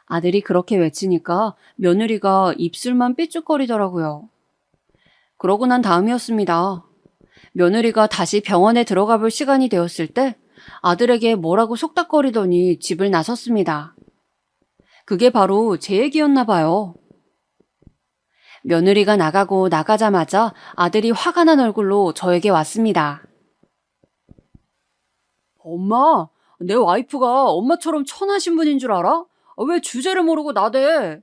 아들이 그렇게 외치니까 며느리가 입술만 삐죽거리더라고요. 그러고 난 다음이었습니다. 며느리가 다시 병원에 들어가 볼 시간이 되었을 때 아들에게 뭐라고 속닥거리더니 집을 나섰습니다. 그게 바로 제 얘기였나 봐요. 며느리가 나가고 나가자마자 아들이 화가 난 얼굴로 저에게 왔습니다. 엄마, 내 와이프가 엄마처럼 천한 신분인 줄 알아? 왜 주제를 모르고 나대?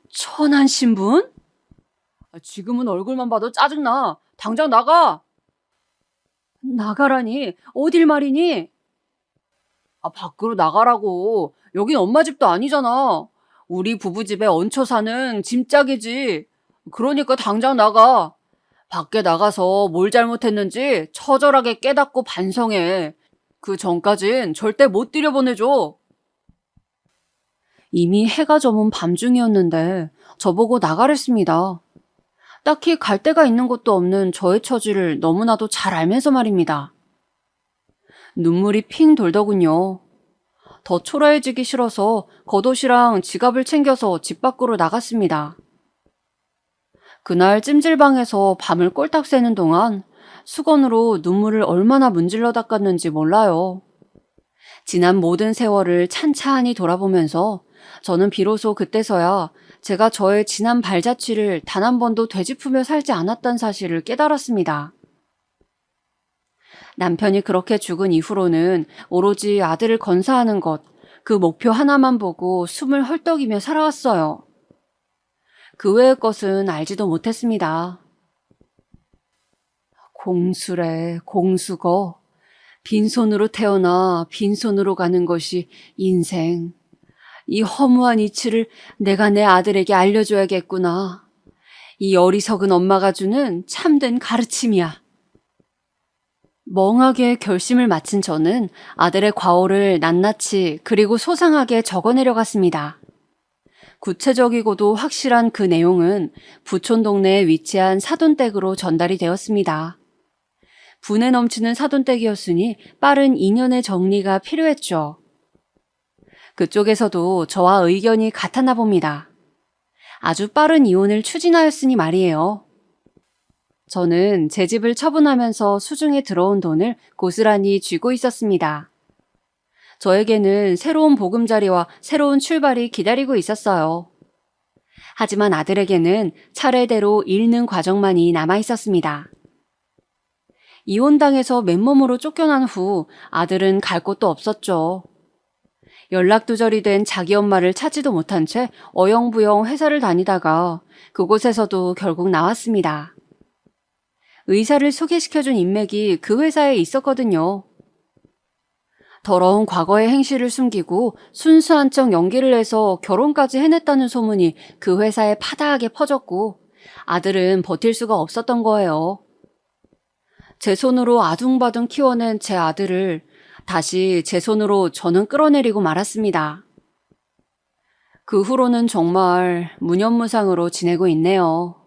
천한 신분? 지금은 얼굴만 봐도 짜증나. 당장 나가! 나가라니? 어딜 말이니? 밖으로 나가라고. 여긴 엄마 집도 아니잖아. 우리 부부 집에 얹혀 사는 짐짝이지. 그러니까 당장 나가. 밖에 나가서 뭘 잘못했는지 처절하게 깨닫고 반성해. 그 전까진 절대 못 들여보내줘. 이미 해가 저문 밤중이었는데 저보고 나가랬습니다. 딱히 갈 데가 있는 것도 없는 저의 처지를 너무나도 잘 알면서 말입니다. 눈물이 핑 돌더군요. 더 초라해지기 싫어서 겉옷이랑 지갑을 챙겨서 집 밖으로 나갔습니다. 그날 찜질방에서 밤을 꼴딱 새는 동안 수건으로 눈물을 얼마나 문질러 닦았는지 몰라요. 지난 모든 세월을 찬찬히 돌아보면서 저는 비로소 그때서야 제가 저의 지난 발자취를 단 한 번도 되짚으며 살지 않았다는 사실을 깨달았습니다. 남편이 그렇게 죽은 이후로는 오로지 아들을 건사하는 것, 그 목표 하나만 보고 숨을 헐떡이며 살아왔어요. 그 외의 것은 알지도 못했습니다. 공수래, 공수거. 빈손으로 태어나 빈손으로 가는 것이 인생. 이 허무한 이치를 내가 내 아들에게 알려줘야겠구나. 이 어리석은 엄마가 주는 참된 가르침이야. 멍하게 결심을 마친 저는 아들의 과오를 낱낱이 그리고 소상하게 적어내려 갔습니다. 구체적이고도 확실한 그 내용은 부촌 동네에 위치한 사돈댁으로 전달이 되었습니다. 분에 넘치는 사돈댁이었으니 빠른 인연의 정리가 필요했죠. 그쪽에서도 저와 의견이 같았나 봅니다. 아주 빠른 이혼을 추진하였으니 말이에요. 저는 제 집을 처분하면서 수중에 들어온 돈을 고스란히 쥐고 있었습니다. 저에게는 새로운 보금자리와 새로운 출발이 기다리고 있었어요. 하지만 아들에게는 차례대로 잃는 과정만이 남아 있었습니다. 이혼당해서 맨몸으로 쫓겨난 후 아들은 갈 곳도 없었죠. 연락두절이 된 자기 엄마를 찾지도 못한 채 어영부영 회사를 다니다가 그곳에서도 결국 나왔습니다. 의사를 소개시켜준 인맥이 그 회사에 있었거든요. 더러운 과거의 행실을 숨기고 순수한 척 연기를 해서 결혼까지 해냈다는 소문이 그 회사에 파다하게 퍼졌고 아들은 버틸 수가 없었던 거예요. 제 손으로 아둥바둥 키워낸 제 아들을 다시 제 손으로 저는 끌어내리고 말았습니다. 그 후로는 정말 무념무상으로 지내고 있네요.